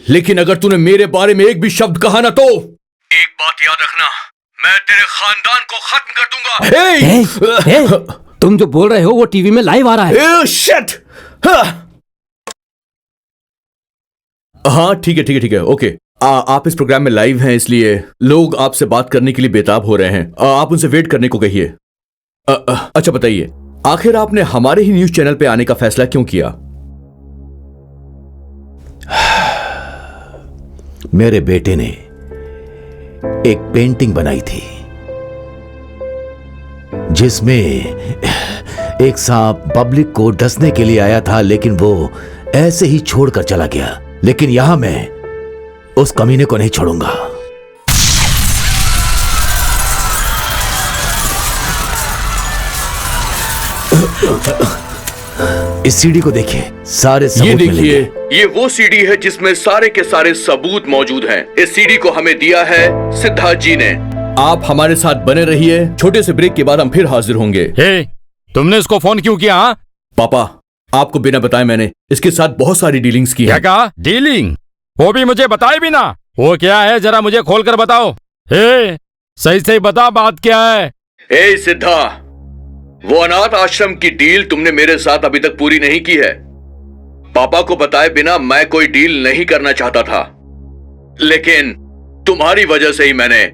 लेकिन अगर तूने मेरे बारे में एक भी शब्द कहा ना तो एक बात याद रखना, मैं तेरे खानदान को खत्म कर दूंगा। तुम जो बोल रहे हो वो टीवी में लाइव आ रहा है। शिट। हाँ ठीक है, ओके। आप इस प्रोग्राम में लाइव हैं, इसलिए लोग आपसे बात करने के लिए बेताब हो रहे हैं। आप उनसे वेट करने को कहिए। अच्छा बताइए, आखिर आपने हमारे ही न्यूज चैनल पे आने का फैसला क्यों किया? मेरे बेटे ने एक पेंटिंग बनाई थी जिसमें एक सांप पब्लिक को डसने के लिए आया था, लेकिन वो ऐसे ही छोड़कर चला गया। लेकिन यहां मैं उस कमीने को नहीं छोड़ूंगा। इस सीडी को देखिए, सारे सबूत ये देखिए, मिलेंगे। ये वो सीडी है जिसमें सारे के सारे सबूत मौजूद हैं। इस सीडी को हमें दिया है सिद्धार्थ जी ने। आप हमारे साथ बने रहिए, छोटे से ब्रेक के बाद हम फिर हाजिर होंगे। तुमने इसको फोन क्यों किया? पापा, आपको बिना बताए मैंने इसके साथ बहुत सारी डीलिंग्स की क्या है। कहा? डीलिंग? वो भी मुझे बताए भी ना। वो क्या है, जरा मुझे खोल कर बताओ। सही बता, बात क्या है? सिद्धा, वो अनाथ आश्रम की डील तुमने मेरे साथ अभी तक पूरी नहीं की है। पापा को बताए बिना मैं कोई डील नहीं करना चाहता था, लेकिन तुम्हारी वजह से ही मैंने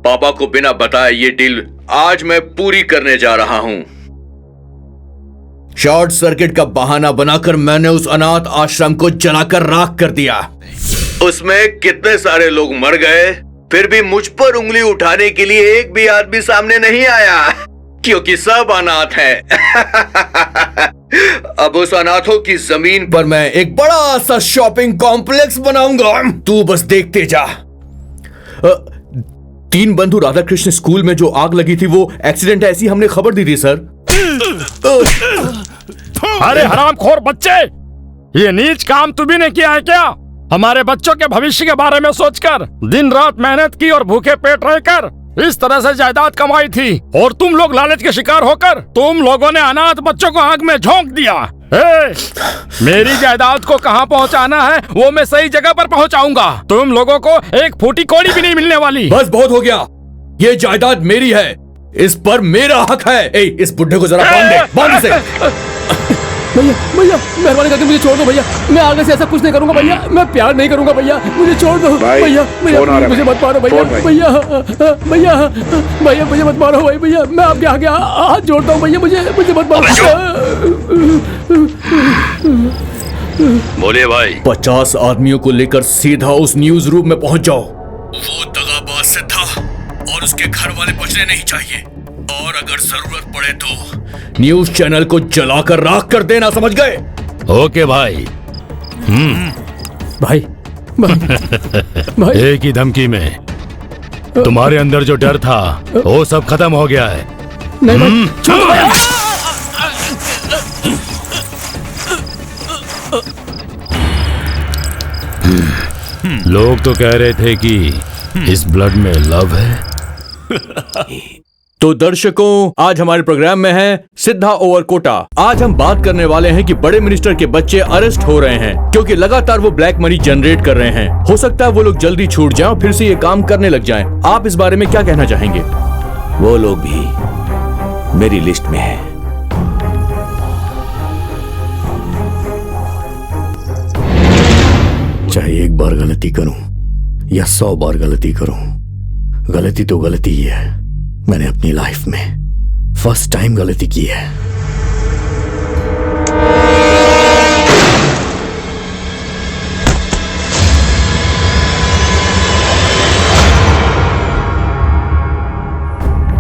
पापा को बिना बताए ये डील आज मैं पूरी करने जा रहा हूं। शॉर्ट सर्किट का बहाना बनाकर मैंने उस अनाथ आश्रम को जलाकर राख कर दिया। उसमें कितने सारे लोग मर गए, फिर भी मुझ पर उंगली उठाने के लिए एक भी आदमी सामने नहीं आया, क्योंकि सब अनाथ हैं। अब उस अनाथों की जमीन पर मैं एक बड़ा सा शॉपिंग कॉम्प्लेक्स बनाऊंगा, तू बस देखते जा। 3 बंधु राधा कृष्ण स्कूल में जो आग लगी थी वो एक्सीडेंट है, ऐसी हमने खबर दी थी सर। अरे हरामखोर बच्चे, ये नीच काम तू भी ने किया है क्या? हमारे बच्चों के भविष्य के बारे में सोचकर दिन रात मेहनत की और भूखे पेट रहकर इस तरह से जायदाद कमाई थी, और तुम लोग लालच के शिकार होकर तुम लोगों ने अनाथ बच्चों को आग में झोंक दिया। मेरी जायदाद को कहाँ पहुँचाना है वो मैं सही जगह पर पहुँचाऊंगा। तुम लोगों को एक फूटी कौड़ी भी नहीं मिलने वाली। बस बहुत हो गया, ये जायदाद मेरी है, इस पर मेरा हक है। इस बुढ़े को जरा बांध दे, बांध से। भैया भैया मेहरबानी करके मुझे छोड़ दो भैया, मैं आगे से ऐसा कुछ नहीं करूंगा भैया, मैं प्यार नहीं करूंगा भैया, मुझे छोड़ दो भैया। भैया मुझे मत मारो भैया, भैया भैया भैया मुझे मत मारो भाई, भैया मैं आपके आगे हाथ जोड़ता हूँ भैया, मुझे मत मारो। बोलिए भाई। 50 आदमियों को लेकर सीधा उस न्यूज रूम में पहुंच जाओ। वो दगाबाज सिद्धा और उसके घर वाले बचने नहीं चाहिए, और अगर जरूरत पड़े तो न्यूज चैनल को जलाकर राख कर देना, समझ गए? ओके भाई। भाई, भाई। एक ही धमकी में तुम्हारे अंदर जो डर था वो सब खत्म हो गया है। नहीं लोग तो कह रहे थे कि इस ब्लड में लव है। तो दर्शकों, आज हमारे प्रोग्राम में है सिद्धा ओवरकोटा। आज हम बात करने वाले हैं कि बड़े मिनिस्टर के बच्चे अरेस्ट हो रहे हैं क्योंकि लगातार वो ब्लैक मनी जनरेट कर रहे हैं। हो सकता है वो लोग जल्दी छूट जाएं और फिर से ये काम करने लग जाएं। आप इस बारे में क्या कहना चाहेंगे? वो लोग भी मेरी लिस्ट में है। चाहे एक बार गलती करूं या 100 बार गलती करूं, गलती तो गलती ही है। मैंने अपनी लाइफ में फर्स्ट टाइम गलती की है।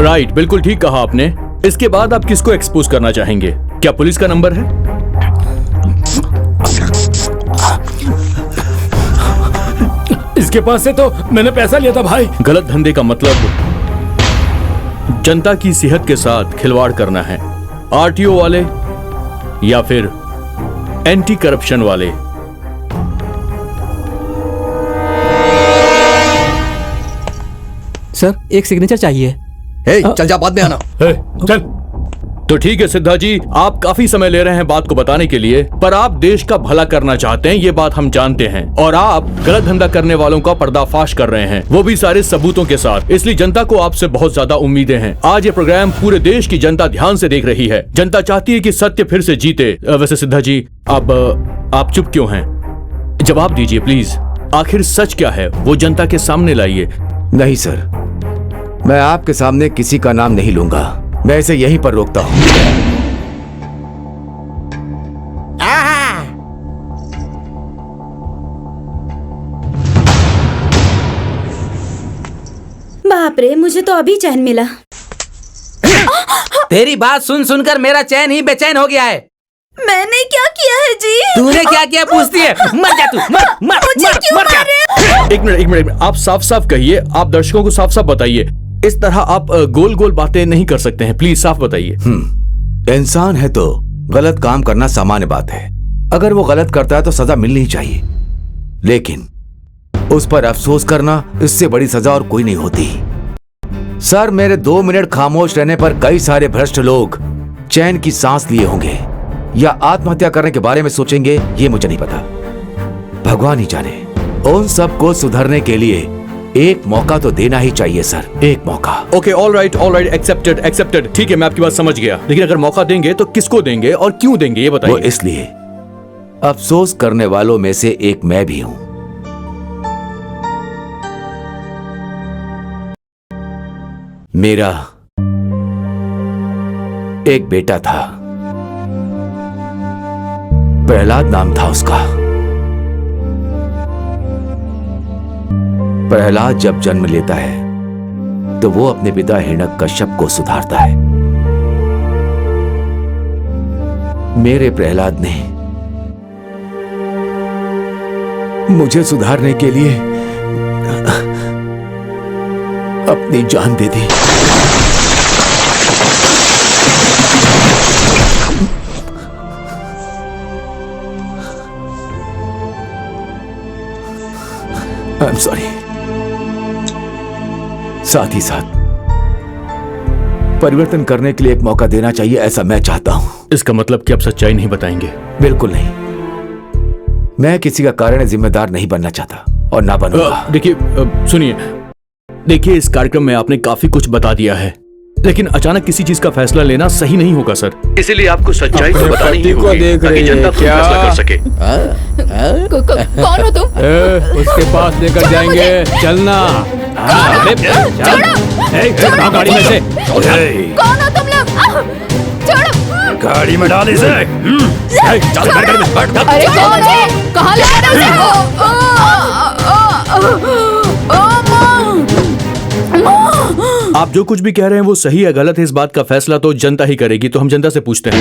राइट, बिल्कुल ठीक कहा आपने। इसके बाद आप किसको एक्सपोज करना चाहेंगे? क्या पुलिस का नंबर है? इसके पास से तो मैंने पैसा लिया था भाई। गलत धंधे का मतलब जनता की सेहत के साथ खिलवाड़ करना है। आरटीओ वाले या फिर एंटी करप्शन वाले? सर, एक सिग्नेचर चाहिए। चल जा, बाद में आना। चल। तो ठीक है सिद्धा जी, आप काफी समय ले रहे हैं बात को बताने के लिए, पर आप देश का भला करना चाहते हैं, ये बात हम जानते हैं, और आप गलत धंधा करने वालों का पर्दाफाश कर रहे हैं, वो भी सारे सबूतों के साथ। इसलिए जनता को आपसे बहुत ज्यादा उम्मीदें हैं। आज ये प्रोग्राम पूरे देश की जनता ध्यान से देख रही है। जनता चाहती है कि सत्य फिर से जीते। वैसे सिद्धा जी, अब आप चुप क्यों हैं? जवाब दीजिए प्लीज। आखिर सच क्या है वो जनता के सामने लाइए। नहीं सर, मैं आपके सामने किसी का नाम नहीं लूंगा, मैं इसे यहीं पर रोकता हूं। बाप रे, मुझे तो अभी चैन मिला। तेरी बात सुन सुनकर मेरा चैन ही बेचैन हो गया है। मैंने क्या किया है जी? तूने क्या किया पूछती है? मर जा तू, मर जा। एक मिनट, आप साफ साफ कहिए। आप दर्शकों को साफ साफ बताइए। इस तरह आप गोल गोल बातें नहीं कर सकते हैं, प्लीज साफ बताइए। इंसान है तो गलत काम करना सामान्य बात है। अगर वो गलत करता है तो सजा मिलनी ही चाहिए, लेकिन उस पर अफसोस करना, इससे बड़ी सजा और कोई नहीं होती। सर, मेरे 2 मिनट खामोश रहने पर कई सारे भ्रष्ट लोग चैन की सांस लिए होंगे या आत्महत्या करने के बारे में सोचेंगे, ये मुझे नहीं पता, भगवान ही जाने। उन सबको सुधरने के लिए एक मौका तो देना ही चाहिए सर, एक मौका। Okay, all right, accepted. ठीक है, मैं आपकी बात समझ गया, लेकिन अगर मौका देंगे तो किसको देंगे और क्यों देंगे, ये बताइए। वो इसलिए, अफसोस करने वालों में से एक मैं भी हूं। मेरा एक बेटा था, प्रहलाद नाम था उसका। प्रहलाद जब जन्म लेता है तो वो अपने पिता हिरण्यकश्यप को सुधारता है। मेरे प्रहलाद ने मुझे सुधारने के लिए अपनी जान दे दी। I am sorry. साथ ही साथ परिवर्तन करने के लिए एक मौका देना चाहिए, ऐसा मैं चाहता हूं। इसका मतलब कि आप सच्चाई नहीं बताएंगे? बिल्कुल नहीं। मैं किसी का कारण जिम्मेदार नहीं बनना चाहता और ना बनूंगा। देखिए, सुनिए, देखिए, इस कार्यक्रम में आपने काफी कुछ बता दिया है, लेकिन अचानक किसी चीज का फैसला लेना सही नहीं होगा सर। इसीलिए आपको सच्चाई तो बतानी ही होगी ताकि जनता खुद फैसला कर सके। कौन हो तुम? उसके पास लेकर जाएंगे, चलना। गाड़ी में से। कौन हो तुम लोग? छोड़ो। गाड़ी में डाल इसे। चल गाड़ी में बैठ। अरे कौन है? कहाँ ले रहे हो? आप जो कुछ भी कह रहे हैं वो सही है गलत है, इस बात का फैसला तो जनता ही करेगी। तो हम जनता से पूछते हैं।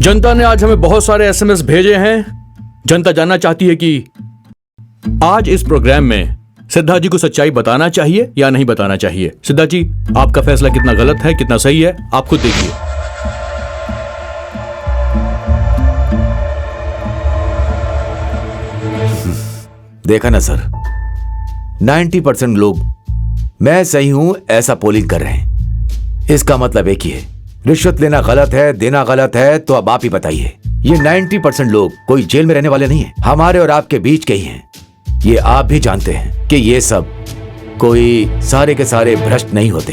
जनता ने आज हमें बहुत सारे एसएमएस भेजे हैं। जनता जानना चाहती है कि आज इस प्रोग्राम में सिद्धार्थ जी को सच्चाई बताना चाहिए या नहीं बताना चाहिए। सिद्धार्थ जी, आपका फैसला कितना गलत है, कितना सही है, आप खुद देखिए। देखा ना सर, 90% लोग मैं सही हूं ऐसा पोलिंग कर रहे हैं। इसका मतलब एक ही है, रिश्वत लेना गलत है, देना गलत है। तो अब आप ही बताइए, ये 90% लोग कोई जेल में रहने वाले नहीं है, हमारे और आपके बीच के ही हैं। ये आप भी जानते हैं कि ये सब कोई सारे के सारे भ्रष्ट नहीं होते।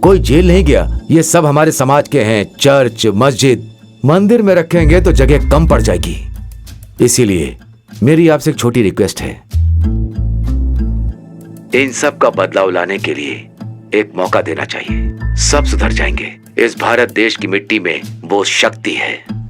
कोई जेल नहीं गया, ये सब हमारे समाज के हैं। चर्च, मस्जिद, मंदिर में रखेंगे तो जगह कम पड़ जाएगी। इसीलिए मेरी आपसे एक छोटी रिक्वेस्ट है, इन सब का बदलाव लाने के लिए एक मौका देना चाहिए। सब सुधर जाएंगे। इस भारत देश की मिट्टी में वो शक्ति है।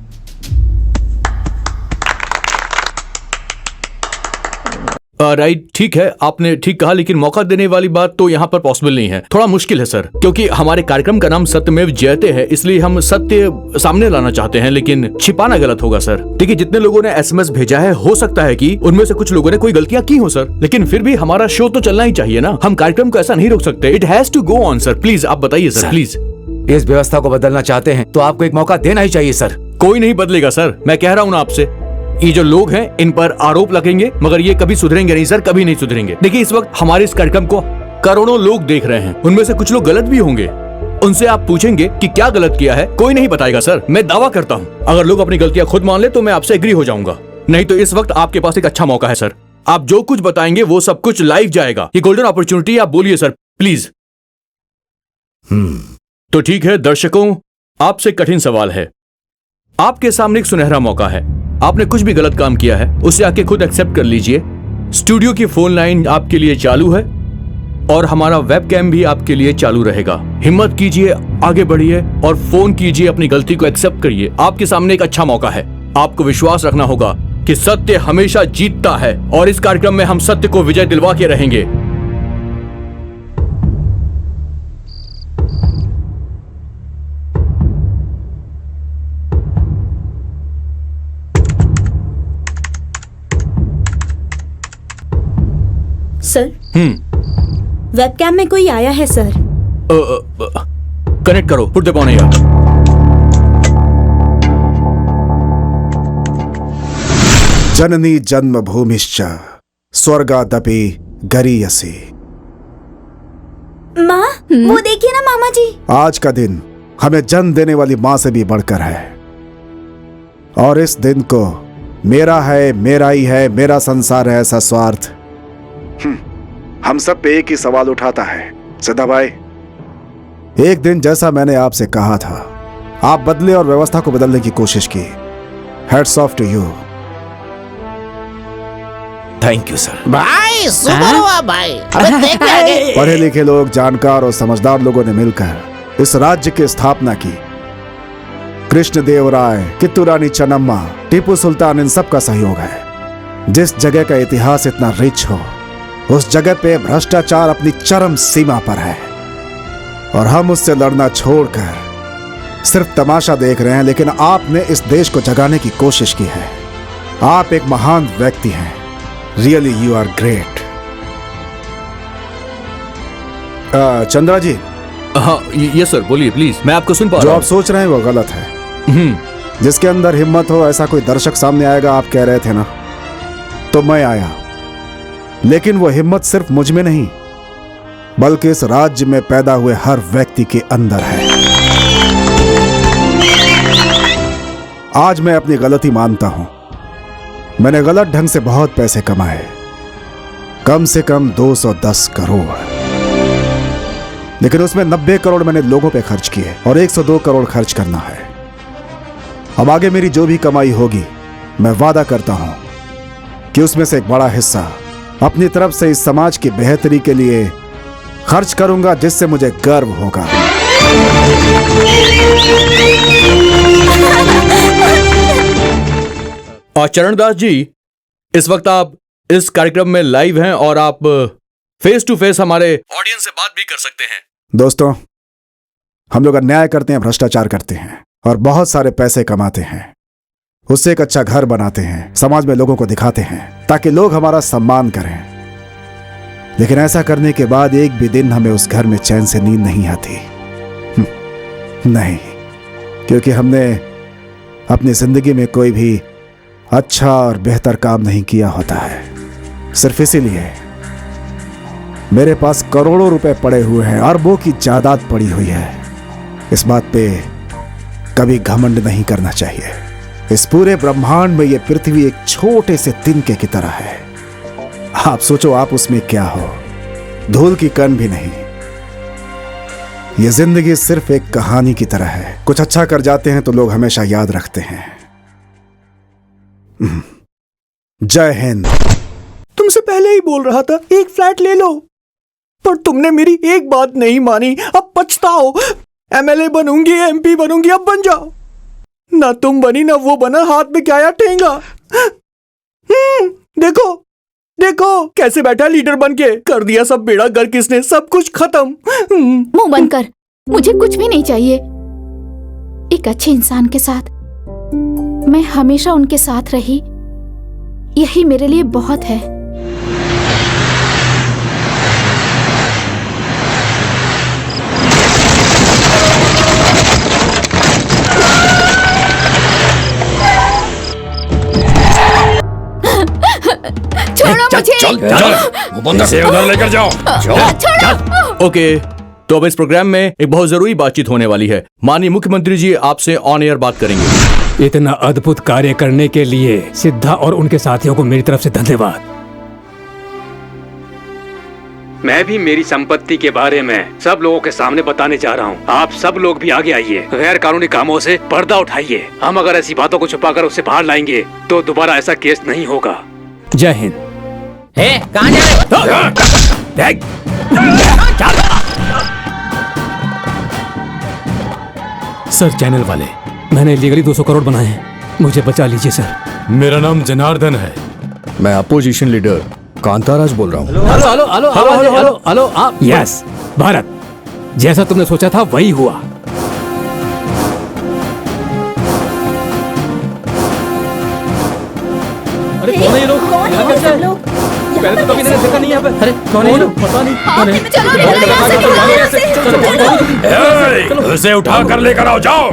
राइट, ठीक है, आपने ठीक कहा, लेकिन मौका देने वाली बात तो यहाँ पर पॉसिबल नहीं है। थोड़ा मुश्किल है सर, क्योंकि हमारे कार्यक्रम का नाम सत्यमेव जयते है, इसलिए हम सत्य सामने लाना चाहते हैं, लेकिन छिपाना गलत होगा सर। देखिए, जितने लोगों ने एसएमएस भेजा है, हो सकता है कि उनमें से कुछ लोगों ने कोई गलतियां की हो सर, लेकिन फिर भी हमारा शो तो चलना ही चाहिए ना। हम कार्यक्रम को ऐसा नहीं रोक सकते। It has to go on sir. Please आप बताइए सर, प्लीज। इस व्यवस्था को बदलना चाहते हैं तो आपको एक मौका देना ही चाहिए सर। कोई नहीं बदलेगा सर, मैं कह रहा हूँ ना आपसे। ये जो लोग हैं इन पर आरोप लगेंगे, मगर ये कभी सुधरेंगे नहीं सर, कभी नहीं सुधरेंगे। देखिए, इस वक्त हमारे इस कार्यक्रम को करोड़ों लोग देख रहे हैं, उनमें से कुछ लोग गलत भी होंगे। उनसे आप पूछेंगे कि क्या गलत किया है, कोई नहीं बताएगा सर। मैं दावा करता हूँ, अगर लोग अपनी गलतियां खुद मान ले तो मैं आपसे एग्री हो जाऊंगा। नहीं तो इस वक्त आपके पास एक अच्छा मौका है सर। आप जो कुछ बताएंगे वो सब कुछ लाइव जाएगा। ये गोल्डन अपॉर्चुनिटी, आप बोलिए सर, प्लीज। तो ठीक है दर्शकों, आपसे कठिन सवाल है। आपके सामने एक सुनहरा मौका है। आपने कुछ भी गलत काम किया है, उसे आके खुद एक्सेप्ट कर लीजिए। स्टूडियो की फोन लाइन आपके लिए चालू है और हमारा वेबकैम भी आपके लिए चालू रहेगा। हिम्मत कीजिए, आगे बढ़िए और फोन कीजिए, अपनी गलती को एक्सेप्ट करिए। आपके सामने एक अच्छा मौका है। आपको विश्वास रखना होगा कि सत्य हमेशा जीतता है और इस कार्यक्रम में हम सत्य को विजय दिलवा के रहेंगे। सर, वेबकैम में कोई आया है सर। कनेक्ट करो, पुट द फोन हियर। जननी जन्मभूमिश्च स्वर्गादपि गरीयसी। माँ, वो देखिए ना मामा जी। आज का दिन हमें जन्म देने वाली माँ से भी बढ़कर है और इस दिन को मेरा है, मेरा ही है, मेरा संसार है ऐसा स्वार्थ हम सब पे एक ही सवाल उठाता है। सिद्धा भाई, एक दिन जैसा मैंने आपसे कहा था, आप बदले और व्यवस्था को बदलने की कोशिश की। Hats off to you. Thank you sir. भाई सुपर हुआ भाई। अबे देख ले आगे। पढ़े लिखे लोग, जानकार और समझदार लोगों ने मिलकर इस राज्य की स्थापना की। कृष्णदेवराय, कित्तू रानी चन्नम्मा, टीपू सुल्तान, इन सब का सहयोग है। जिस जगह का इतिहास इतना रिच हो, उस जगह पे भ्रष्टाचार अपनी चरम सीमा पर है और हम उससे लड़ना छोड़कर सिर्फ तमाशा देख रहे हैं। लेकिन आपने इस देश को जगाने की कोशिश की है। आप एक महान व्यक्ति हैं। Really you are great. Chandra ji. हाँ ये सर, बोलिए प्लीज, मैं आपको सुन पा जो रहा आप सोच रहे हैं वो गलत है। जिसके अंदर हिम्मत हो ऐसा कोई दर्शक सामने आएगा, आप कह रहे थे ना, तो मैं आया। लेकिन वो हिम्मत सिर्फ मुझ में नहीं, बल्कि इस राज्य में पैदा हुए हर व्यक्ति के अंदर है। आज मैं अपनी गलती मानता हूं। मैंने गलत ढंग से बहुत पैसे कमाए, कम से कम 210 करोड़, लेकिन उसमें 90 करोड़ मैंने लोगों पे खर्च किए और 102 करोड़ खर्च करना है। अब आगे मेरी जो भी कमाई होगी, मैं वादा करता हूं कि उसमें से एक बड़ा हिस्सा अपनी तरफ से इस समाज की बेहतरी के लिए खर्च करूंगा, जिससे मुझे गर्व होगा। और चरणदास जी, इस वक्त आप इस कार्यक्रम में लाइव हैं और आप फेस टू फेस हमारे ऑडियंस से बात भी कर सकते हैं। दोस्तों, हम लोग अन्याय करते हैं, भ्रष्टाचार करते हैं और बहुत सारे पैसे कमाते हैं। उससे एक अच्छा घर बनाते हैं, समाज में लोगों को दिखाते हैं ताकि लोग हमारा सम्मान करें। लेकिन ऐसा करने के बाद एक भी दिन हमें उस घर में चैन से नींद नहीं आती। नहीं, क्योंकि हमने अपनी जिंदगी में कोई भी अच्छा और बेहतर काम नहीं किया होता है। सिर्फ इसीलिए मेरे पास करोड़ों रुपए पड़े हुए हैं, अरबों की जायदाद पड़ी हुई है। इस बात पे कभी घमंड नहीं करना चाहिए। इस पूरे ब्रह्मांड में यह पृथ्वी एक छोटे से तिनके की तरह है। आप सोचो, आप उसमें क्या हो, धूल की कण भी नहीं। यह जिंदगी सिर्फ एक कहानी की तरह है। कुछ अच्छा कर जाते हैं तो लोग हमेशा याद रखते हैं। जय हिंद। तुमसे पहले ही बोल रहा था एक फ्लैट ले लो, पर तुमने मेरी एक बात नहीं मानी। अब पछताओ। एमएलए बनूंगी, एमपी बनूंगी, अब बन जाओ। ना तुम बनी ना वो बना, हाथ में क्या आया ठेंगा। देखो देखो कैसे बैठा लीडर बन के। कर दिया सब बेड़ा गर्क किसने, सब कुछ खत्म। मुंह बंद कर, मुझे कुछ भी नहीं चाहिए। एक अच्छे इंसान के साथ मैं हमेशा उनके साथ रही, यही मेरे लिए बहुत है। छोड़ो मुझे। चल इसे उधर लेकर जाओ। छोड़ो। ओके, तो अब इस प्रोग्राम में एक बहुत जरूरी बातचीत होने वाली है। माननीय मुख्यमंत्री जी आपसे ऑन एयर बात करेंगे। इतना अद्भुत कार्य करने के लिए सिद्धा और उनके साथियों को मेरी तरफ से धन्यवाद। मैं भी मेरी संपत्ति के बारे में सब लोगों के सामने बताने जा रहा हूँ। आप सब लोग भी आगे आइए, गैर कानूनी कामों से पर्दा उठाइए। हम अगर ऐसी बातों को छुपाकर उससे बाहर लाएंगे तो दोबारा ऐसा केस नहीं होगा। जय हिंद। कहाँ जा रहे? सर, चैनल वाले, मैंने लीगली 200 करोड़ बनाए हैं, मुझे बचा लीजिए सर। मेरा नाम जनार्दन है। मैं अपोजिशन लीडर कांताराज बोल रहा हूँ। Hello hello hello hello hello hello आप। यस भारत, जैसा तुमने सोचा था वही हुआ। अरे कौन है ये लोग? यहाँ कैसे हैं? पहले तो कभी मैंने देखा नहीं यहाँ पे। अरे कौन है ये लोग? पता नहीं कौन है। उसे उठा कर लेकर आओ, जाओ।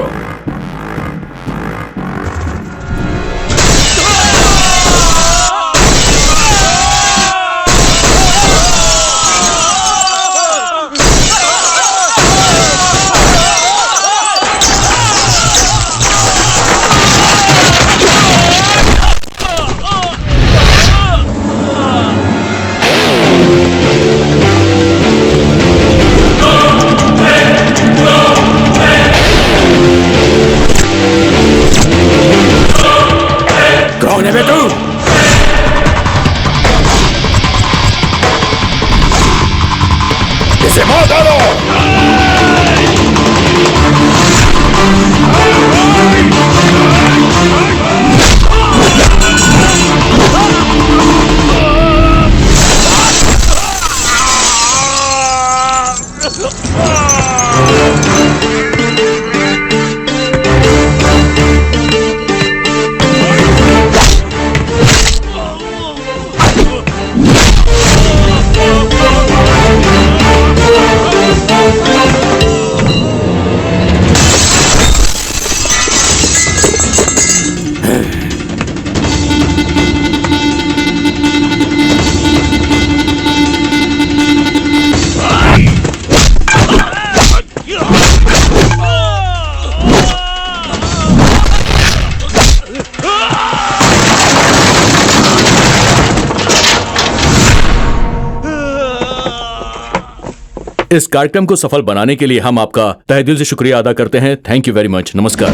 इस कार्यक्रम को सफल बनाने के लिए हम आपका तहे दिल से शुक्रिया अदा करते हैं। Thank you very much. नमस्कार।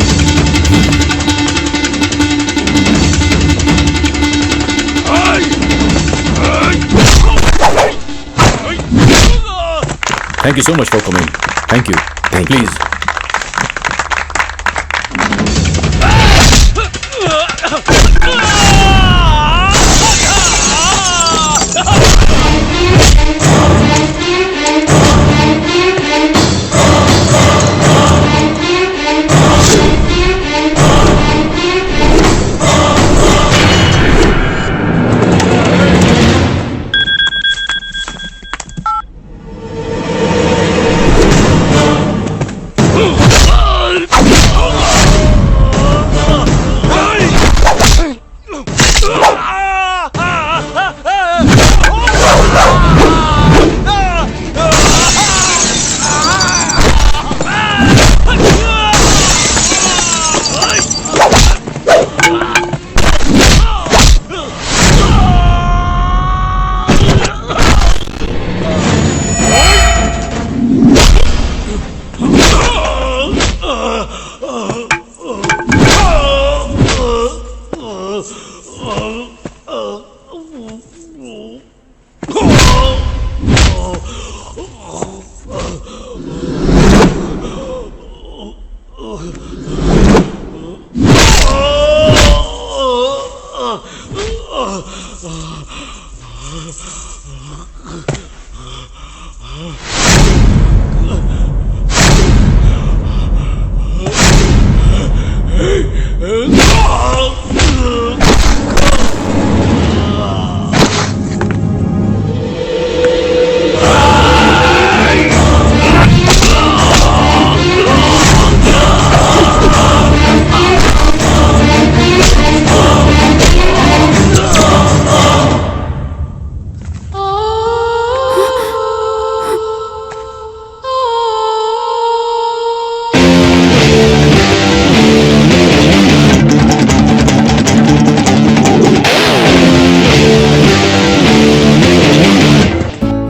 Thank you so much for coming. Thank you. Please.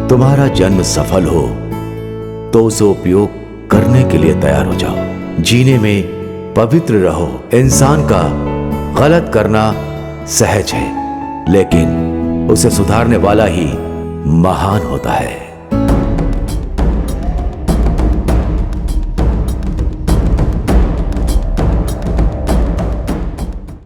तुम्हारा जन्म सफल हो तो उसे उपयोग करने के लिए तैयार हो जाओ। जीने में पवित्र रहो। इंसान का गलत करना सहज है, लेकिन उसे सुधारने वाला ही महान होता है।